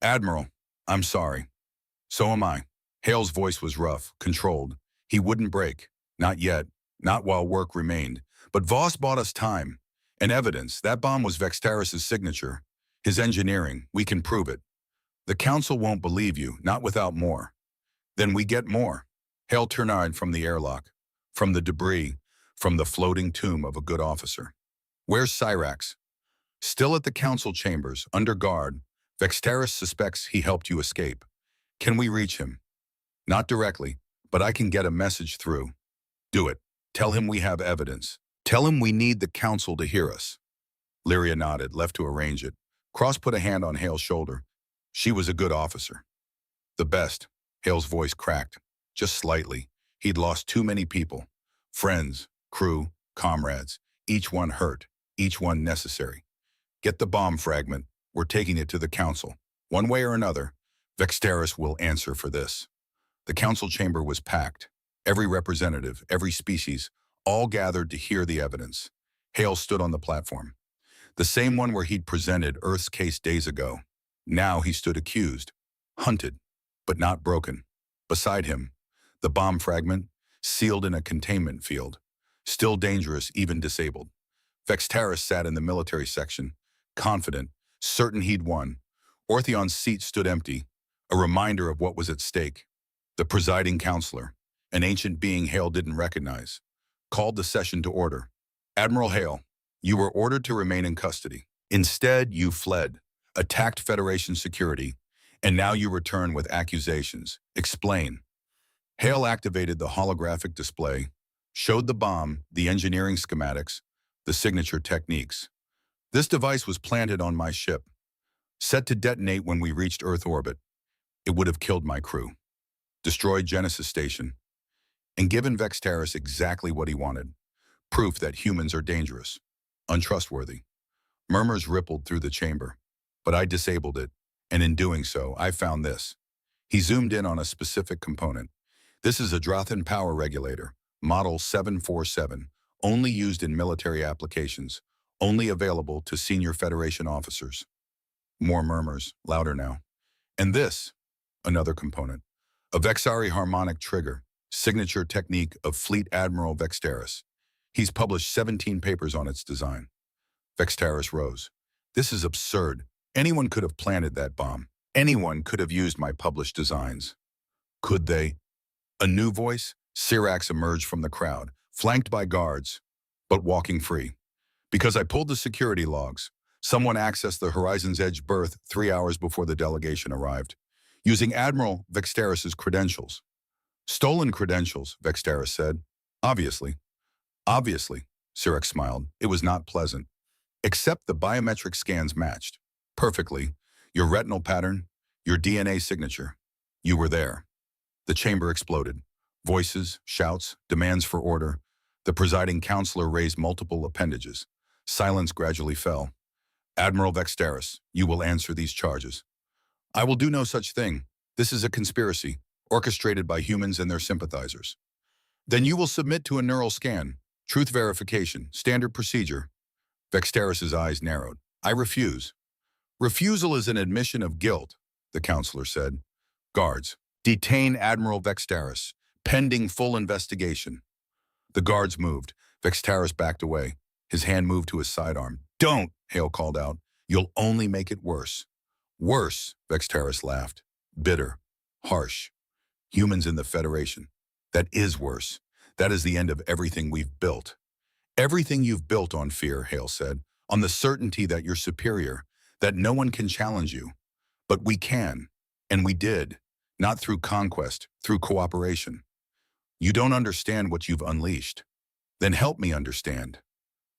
"Admiral, I'm sorry." "So am I." Hale's voice was rough, controlled. He wouldn't break. Not yet. Not while work remained. "But Voss bought us time. And evidence. That bomb was Vexteris' signature. His engineering. We can prove it. The Council won't believe you, not without more." "Then we get more." Hale turned from the airlock, from the debris, from the floating tomb of a good officer. "Where's Cyrax?" "Still at the Council chambers, under guard. Vexteris suspects he helped you escape. Can we reach him?" "Not directly, but I can get a message through." "Do it. Tell him we have evidence. Tell him we need the Council to hear us." Lyria nodded, left to arrange it. Cross put a hand on Hale's shoulder. "She was a good officer." "The best." Hale's voice cracked, just slightly. He'd lost too many people. Friends, crew, comrades. Each one hurt, each one necessary. "Get the bomb fragment. We're taking it to the Council. One way or another, Vexteris will answer for this." The Council chamber was packed. Every representative, every species, all gathered to hear the evidence. Hale stood on the platform. The same one where he'd presented Earth's case days ago. Now he stood accused, hunted, but not broken. Beside him, the bomb fragment, sealed in a containment field, still dangerous, even disabled. Vexteris sat in the military section, confident, certain he'd won. Orthion's seat stood empty, a reminder of what was at stake. The presiding counselor, an ancient being Hale didn't recognize, called the session to order. "Admiral Hale, you were ordered to remain in custody. Instead, you fled, attacked Federation security, and now you return with accusations. Explain." Hale activated the holographic display, showed the bomb, the engineering schematics, the signature techniques. This device was planted on my ship, set to detonate when we reached Earth orbit. It would have killed my crew, destroyed Genesis Station, and given Vextaris exactly what he wanted, proof that humans are dangerous, untrustworthy. Murmurs rippled through the chamber, but I disabled it, and in doing so, I found this. He zoomed in on a specific component. This is a Drothan power regulator, model 747, only used in military applications, only available to senior Federation officers. More murmurs, louder now. And this, another component, a Vexari harmonic trigger, signature technique of Fleet Admiral Vextaris. He's published 17 papers on its design. Vextaris rose. This is absurd. Anyone could have planted that bomb. Anyone could have used my published designs. Could they? A new voice, Syrax, emerged from the crowd, flanked by guards, but walking free. Because I pulled the security logs, someone accessed the Horizon's Edge berth 3 hours before the delegation arrived, using Admiral Vextaris's credentials. Stolen credentials, Vextaris said. Obviously. Obviously, Syrax smiled. It was not pleasant. Except the biometric scans matched. Perfectly. Your retinal pattern, your DNA signature. You were there. The chamber exploded. Voices, shouts, demands for order. The presiding counselor raised multiple appendages. Silence gradually fell. Admiral Vextaris, you will answer these charges. I will do no such thing. This is a conspiracy, orchestrated by humans and their sympathizers. Then you will submit to a neural scan, truth verification, standard procedure. Vextaris's eyes narrowed. I refuse. Refusal is an admission of guilt, the counselor said. Guards, detain Admiral Vextaris, pending full investigation. The guards moved. Vextaris backed away. His hand moved to his sidearm. Don't, Hale called out. You'll only make it worse. Worse, Vextaris laughed. Bitter. Harsh. Humans in the Federation. That is worse. That is the end of everything we've built. Everything you've built on fear, Hale said, on the certainty that you're superior, that no one can challenge you. But we can, and we did, not through conquest, through cooperation. You don't understand what you've unleashed. Then help me understand.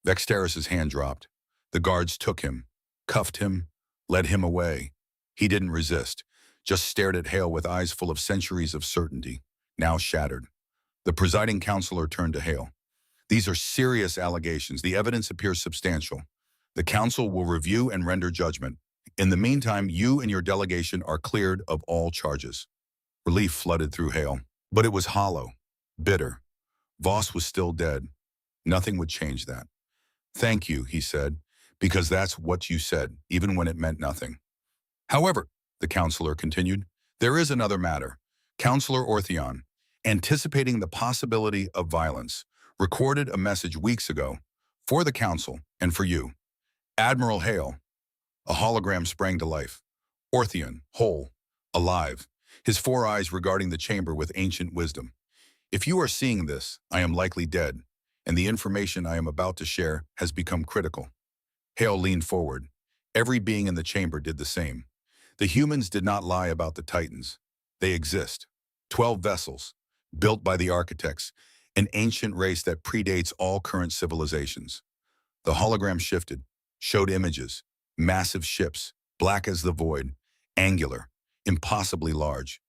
Vextaris's hand dropped. The guards took him, cuffed him, led him away. He didn't resist, just stared at Hale with eyes full of centuries of certainty, now shattered. The presiding counselor turned to Hale. These are serious allegations. The evidence appears substantial. The council will review and render judgment. In the meantime, you and your delegation are cleared of all charges. Relief flooded through Hale, but it was hollow, bitter. Voss was still dead. Nothing would change that. Thank you, he said, because that's what you said, even when it meant nothing. However, the counselor continued, there is another matter. Counselor Ortheon, anticipating the possibility of violence, recorded a message weeks ago for the council and for you. Admiral Hale. A hologram sprang to life. Ortheon, whole, alive, his 4 eyes regarding the chamber with ancient wisdom. If you are seeing this, I am likely dead, and the information I am about to share has become critical. Hale leaned forward. Every being in the chamber did the same. The humans did not lie about the Titans. They exist. 12 vessels, built by the architects, an ancient race that predates all current civilizations. The hologram shifted, showed images, massive ships, black as the void, angular, impossibly large.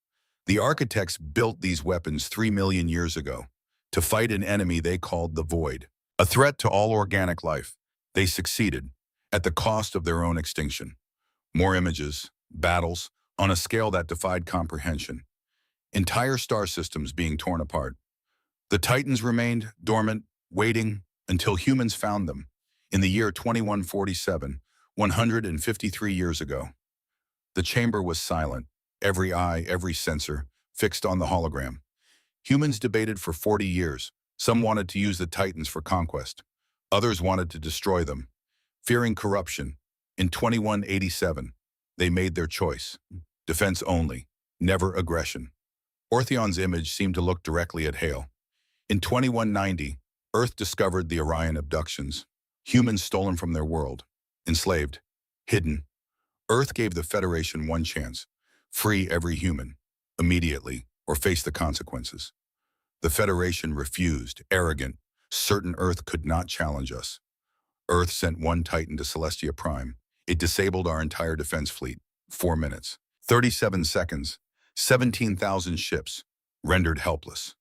The architects built these weapons 3 million years ago to fight an enemy they called the Void, a threat to all organic life. They succeeded, at the cost of their own extinction. More images, battles, on a scale that defied comprehension. Entire star systems being torn apart. The Titans remained dormant, waiting until humans found them, in the year 2147, 153 years ago. The chamber was silent, every eye, every sensor, fixed on the hologram. Humans debated for 40 years. Some wanted to use the Titans for conquest. Others wanted to destroy them. Fearing corruption, in 2187, they made their choice. Defense only, never aggression. Ortheon's image seemed to look directly at Hale. In 2190, Earth discovered the Orion abductions. Humans stolen from their world, enslaved, hidden. Earth gave the Federation one chance. Free every human, immediately, or face the consequences. The Federation refused, arrogant, certain Earth could not challenge us. Earth sent one Titan to Celestia Prime. It disabled our entire defense fleet. 4 minutes. 37 seconds. 17,000 ships. Rendered helpless.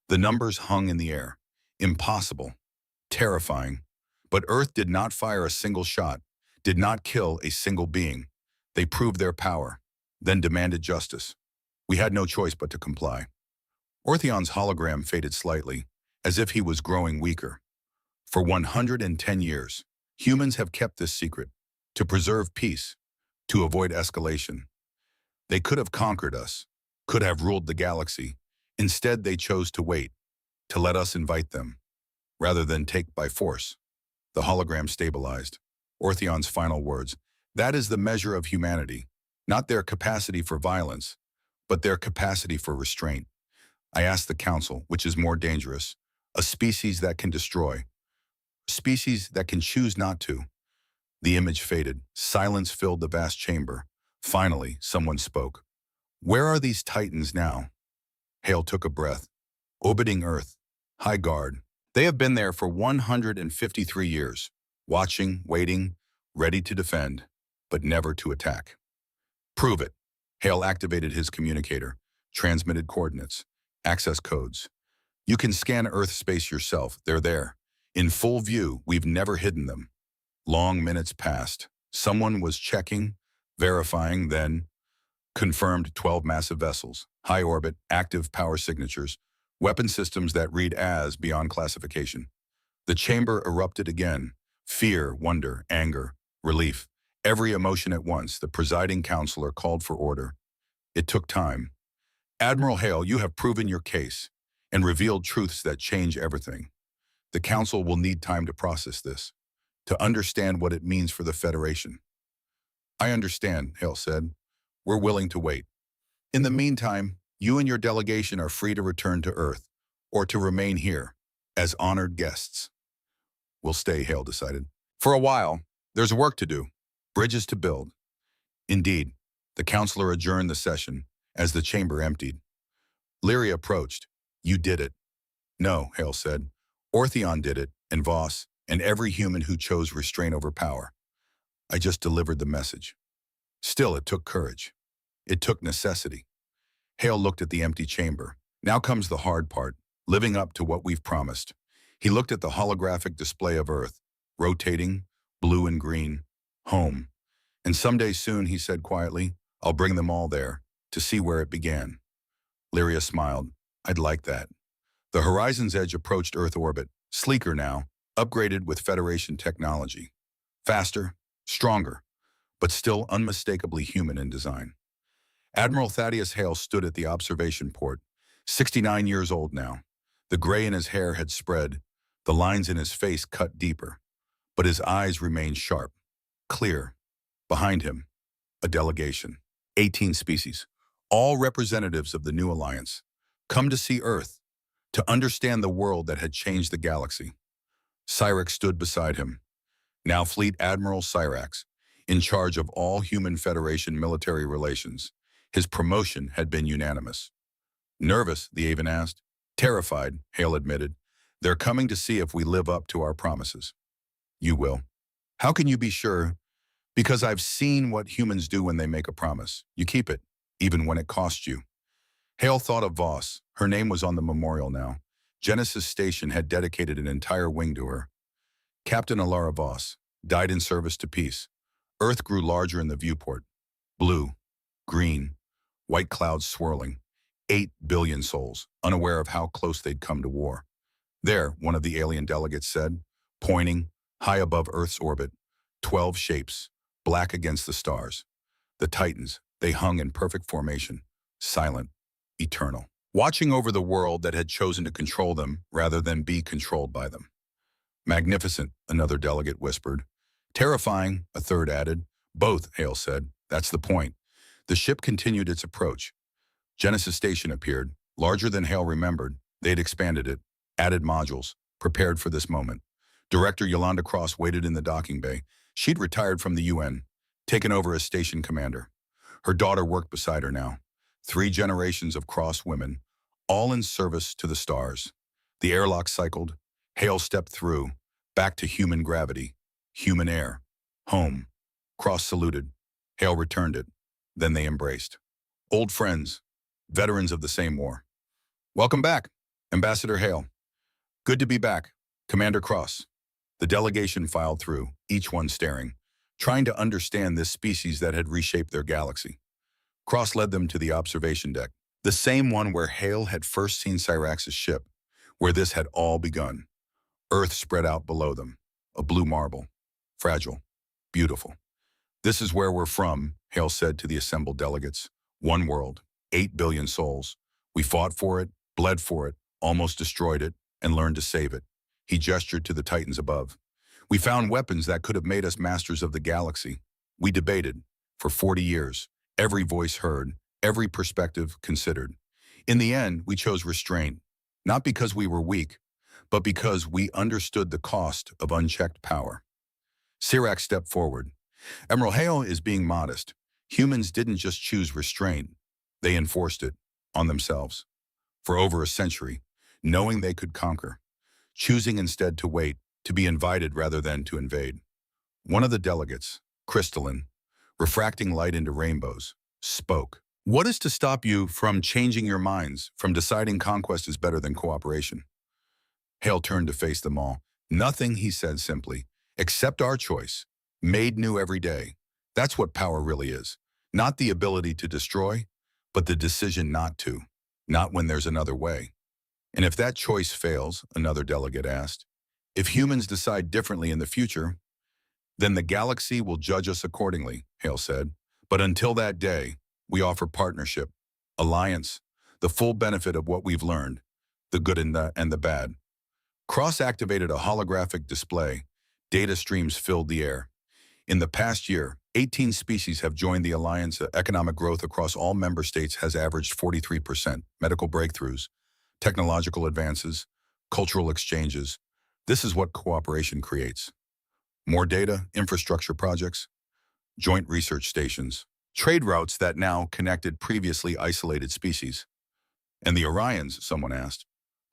The numbers hung in the air. Impossible. Terrifying. But Earth did not fire a single shot, did not kill a single being. They proved their power, then demanded justice. We had no choice but to comply. Orthion's hologram faded slightly, as if he was growing weaker. For 110 years, humans have kept this secret, to preserve peace, to avoid escalation. They could have conquered us, could have ruled the galaxy. Instead, they chose to wait, to let us invite them, rather than take by force. The hologram stabilized. Orthion's final words, that is the measure of humanity, not their capacity for violence, but their capacity for restraint. I asked the council, which is more dangerous, a species that can destroy, a species that can choose not to. The image faded. Silence filled the vast chamber. Finally, someone spoke. Where are these titans now? Hale took a breath. Orbiting Earth. High guard. They have been there for 153 years, watching, waiting, ready to defend, but never to attack. Prove it. Hale activated his communicator, transmitted coordinates, access codes. You can scan Earth space yourself. They're there. In full view, we've never hidden them. Long minutes passed. Someone was checking, verifying, then confirmed 12 massive vessels, high orbit, active power signatures, weapon systems that read as beyond classification. The chamber erupted again. Fear, wonder, anger, relief. Every emotion at once. The presiding counselor called for order. It took time. Admiral Hale, you have proven your case and revealed truths that change everything. The council will need time to process this, to understand what it means for the Federation. I understand, Hale said. We're willing to wait. In the meantime, you and your delegation are free to return to Earth, or to remain here, as honored guests. We'll stay, Hale decided. For a while, there's work to do, bridges to build. Indeed, the counselor adjourned the session as the chamber emptied. Leary approached. You did it. No, Hale said. Orthion did it, and Voss, and every human who chose restraint over power. I just delivered the message. Still, it took courage. It took necessity. Hale looked at the empty chamber. Now comes the hard part, living up to what we've promised. He looked at the holographic display of Earth, rotating, blue and green, home. And someday soon, he said quietly, I'll bring them all there, to see where it began. Lyria smiled. I'd like that. The horizon's edge approached Earth orbit, sleeker now, upgraded with Federation technology. Faster, stronger, but still unmistakably human in design. Admiral Thaddeus Hale stood at the observation port, 69 years old now. The gray in his hair had spread, the lines in his face cut deeper, but his eyes remained sharp, clear. Behind him, a delegation, 18 species, all representatives of the new alliance, come to see Earth, to understand the world that had changed the galaxy. Cyrax stood beside him, now Fleet Admiral Cyrax, in charge of all Human Federation military relations. His promotion had been unanimous. Nervous, the Aven asked. Terrified, Hale admitted. They're coming to see if we live up to our promises. You will. How can you be sure? Because I've seen what humans do when they make a promise. You keep it, even when it costs you. Hale thought of Voss. Her name was on the memorial now. Genesis Station had dedicated an entire wing to her. Captain Alara Voss died in service to peace. Earth grew larger in the viewport. Blue, green, white clouds swirling. 8 billion souls, unaware of how close they'd come to war. There, one of the alien delegates said, pointing, high above Earth's orbit, 12 shapes, black against the stars. The Titans, they hung in perfect formation, silent, eternal, watching over the world that had chosen to control them rather than be controlled by them. Magnificent, another delegate whispered. Terrifying, a third added. Both, Hale said. That's the point. The ship continued its approach. Genesis Station appeared, larger than Hale remembered. They'd expanded it, added modules, prepared for this moment. Director Yolanda Cross waited in the docking bay. She'd retired from the UN, taken over as station commander. Her daughter worked beside her now. 3 generations of Cross women, all in service to the stars. The airlock cycled. Hale stepped through, back to human gravity. Human air. Home. Cross saluted. Hale returned it. Then they embraced. Old friends. Veterans of the same war. Welcome back, Ambassador Hale. Good to be back, Commander Cross. The delegation filed through, each one staring, trying to understand this species that had reshaped their galaxy. Cross led them to the observation deck, the same one where Hale had first seen Cyrax's ship, where this had all begun. Earth spread out below them, a blue marble, fragile, beautiful. This is where we're from, Hale said to the assembled delegates. One world, 8 billion souls. We fought for it, bled for it, almost destroyed it, and learned to save it. He gestured to the titans above. We found weapons that could have made us masters of the galaxy. We debated, for 40 years, every voice heard, every perspective considered. In the end, we chose restraint, not because we were weak, but because we understood the cost of unchecked power. Cyrax stepped forward. Admiral Hale is being modest. Humans didn't just choose restraint, they enforced it on themselves. For over a century, knowing they could conquer, choosing instead to wait, to be invited rather than to invade. One of the delegates, crystalline, refracting light into rainbows, spoke. What is to stop you from changing your minds, from deciding conquest is better than cooperation? Hale turned to face them all. Nothing, he said simply, except our choice, made new every day. That's what power really is. Not the ability to destroy, but the decision not to. Not when there's another way. And if that choice fails, another delegate asked, if humans decide differently in the future, then the galaxy will judge us accordingly, Hale said. But until that day, we offer partnership, alliance, the full benefit of what we've learned, the good and the bad. Cross activated a holographic display. Data streams filled the air. In the past year, 18 species have joined the alliance. Economic growth across all member states has averaged 43%. Medical breakthroughs, technological advances, cultural exchanges. This is what cooperation creates. More data, infrastructure projects, joint research stations, trade routes that now connected previously isolated species. And the Orions, someone asked.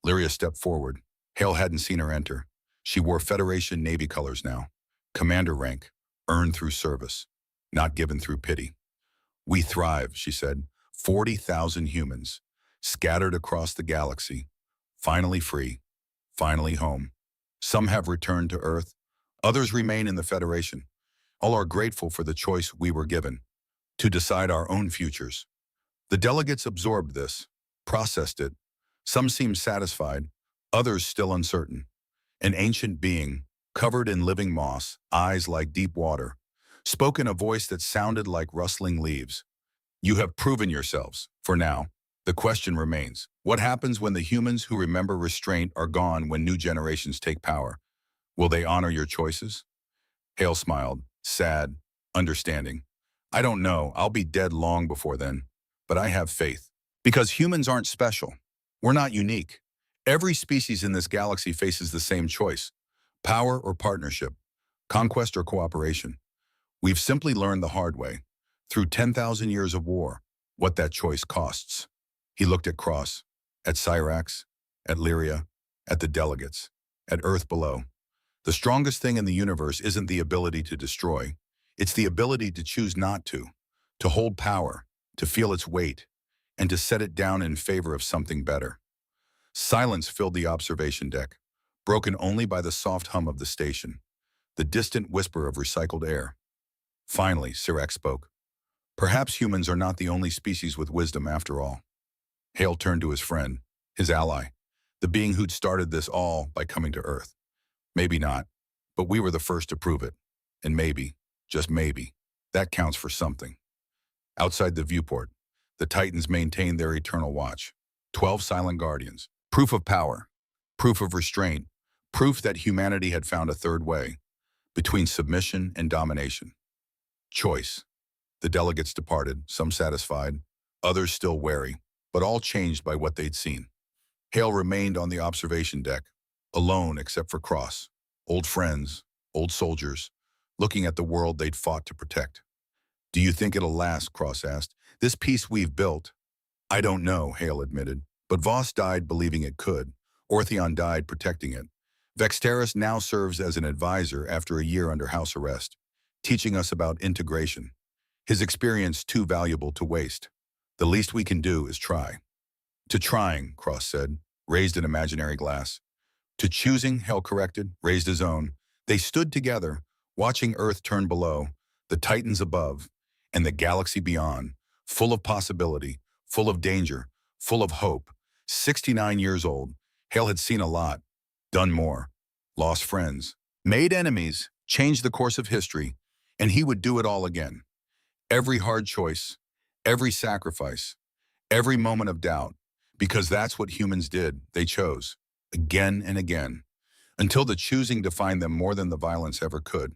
Lyria stepped forward. Hale hadn't seen her enter. She wore Federation Navy colors now. Commander rank, earned through service, not given through pity. We thrive, she said. 40,000 humans, scattered across the galaxy, finally free, finally home. Some have returned to Earth. Others remain in the Federation. All are grateful for the choice we were given, to decide our own futures. The delegates absorbed this, processed it. Some seemed satisfied, others still uncertain. An ancient being, covered in living moss, eyes like deep water, spoke in a voice that sounded like rustling leaves. You have proven yourselves, for now. The question remains, what happens when the humans who remember restraint are gone when new generations take power? Will they honor your choices? Hale smiled, sad, understanding. I don't know, I'll be dead long before then, but I have faith. Because humans aren't special. We're not unique. Every species in this galaxy faces the same choice, power or partnership, conquest or cooperation. We've simply learned the hard way, through 10,000 years of war, what that choice costs. He looked at Cross, at Cyrax, at Lyria, at the delegates, at Earth below. The strongest thing in the universe isn't the ability to destroy. It's the ability to choose not to hold power, to feel its weight, and to set it down in favor of something better. Silence filled the observation deck, broken only by the soft hum of the station, the distant whisper of recycled air. Finally, Cyrax spoke. Perhaps humans are not the only species with wisdom after all. Hale turned to his friend, his ally, the being who'd started this all by coming to Earth. Maybe not, but we were the first to prove it. And maybe, just maybe, that counts for something. Outside the viewport, the Titans maintained their eternal watch. 12 silent guardians. Proof of power, proof of restraint, proof that humanity had found a third way, between submission and domination. Choice. The delegates departed, some satisfied, others still wary, but all changed by what they'd seen. Hale remained on the observation deck, alone except for Cross, old friends, old soldiers, looking at the world they'd fought to protect. Do you think it'll last, Cross asked. This peace we've built? I don't know, Hale admitted, but Voss died believing it could. Ortheon died protecting it. Vexteris now serves as an advisor after a year under house arrest, teaching us about integration. His experience too valuable to waste. The least we can do is try. To trying, Cross said, raised an imaginary glass. To choosing, Hell corrected, raised his own. They stood together, watching Earth turn below, the titans above, and the galaxy beyond, full of possibility, full of danger, full of hope. 69 years old, Hale had seen a lot, done more, lost friends, made enemies, changed the course of history, and he would do it all again. Every hard choice, every sacrifice, every moment of doubt, because that's what humans did. They chose, again and again, until the choosing defined them more than the violence ever could.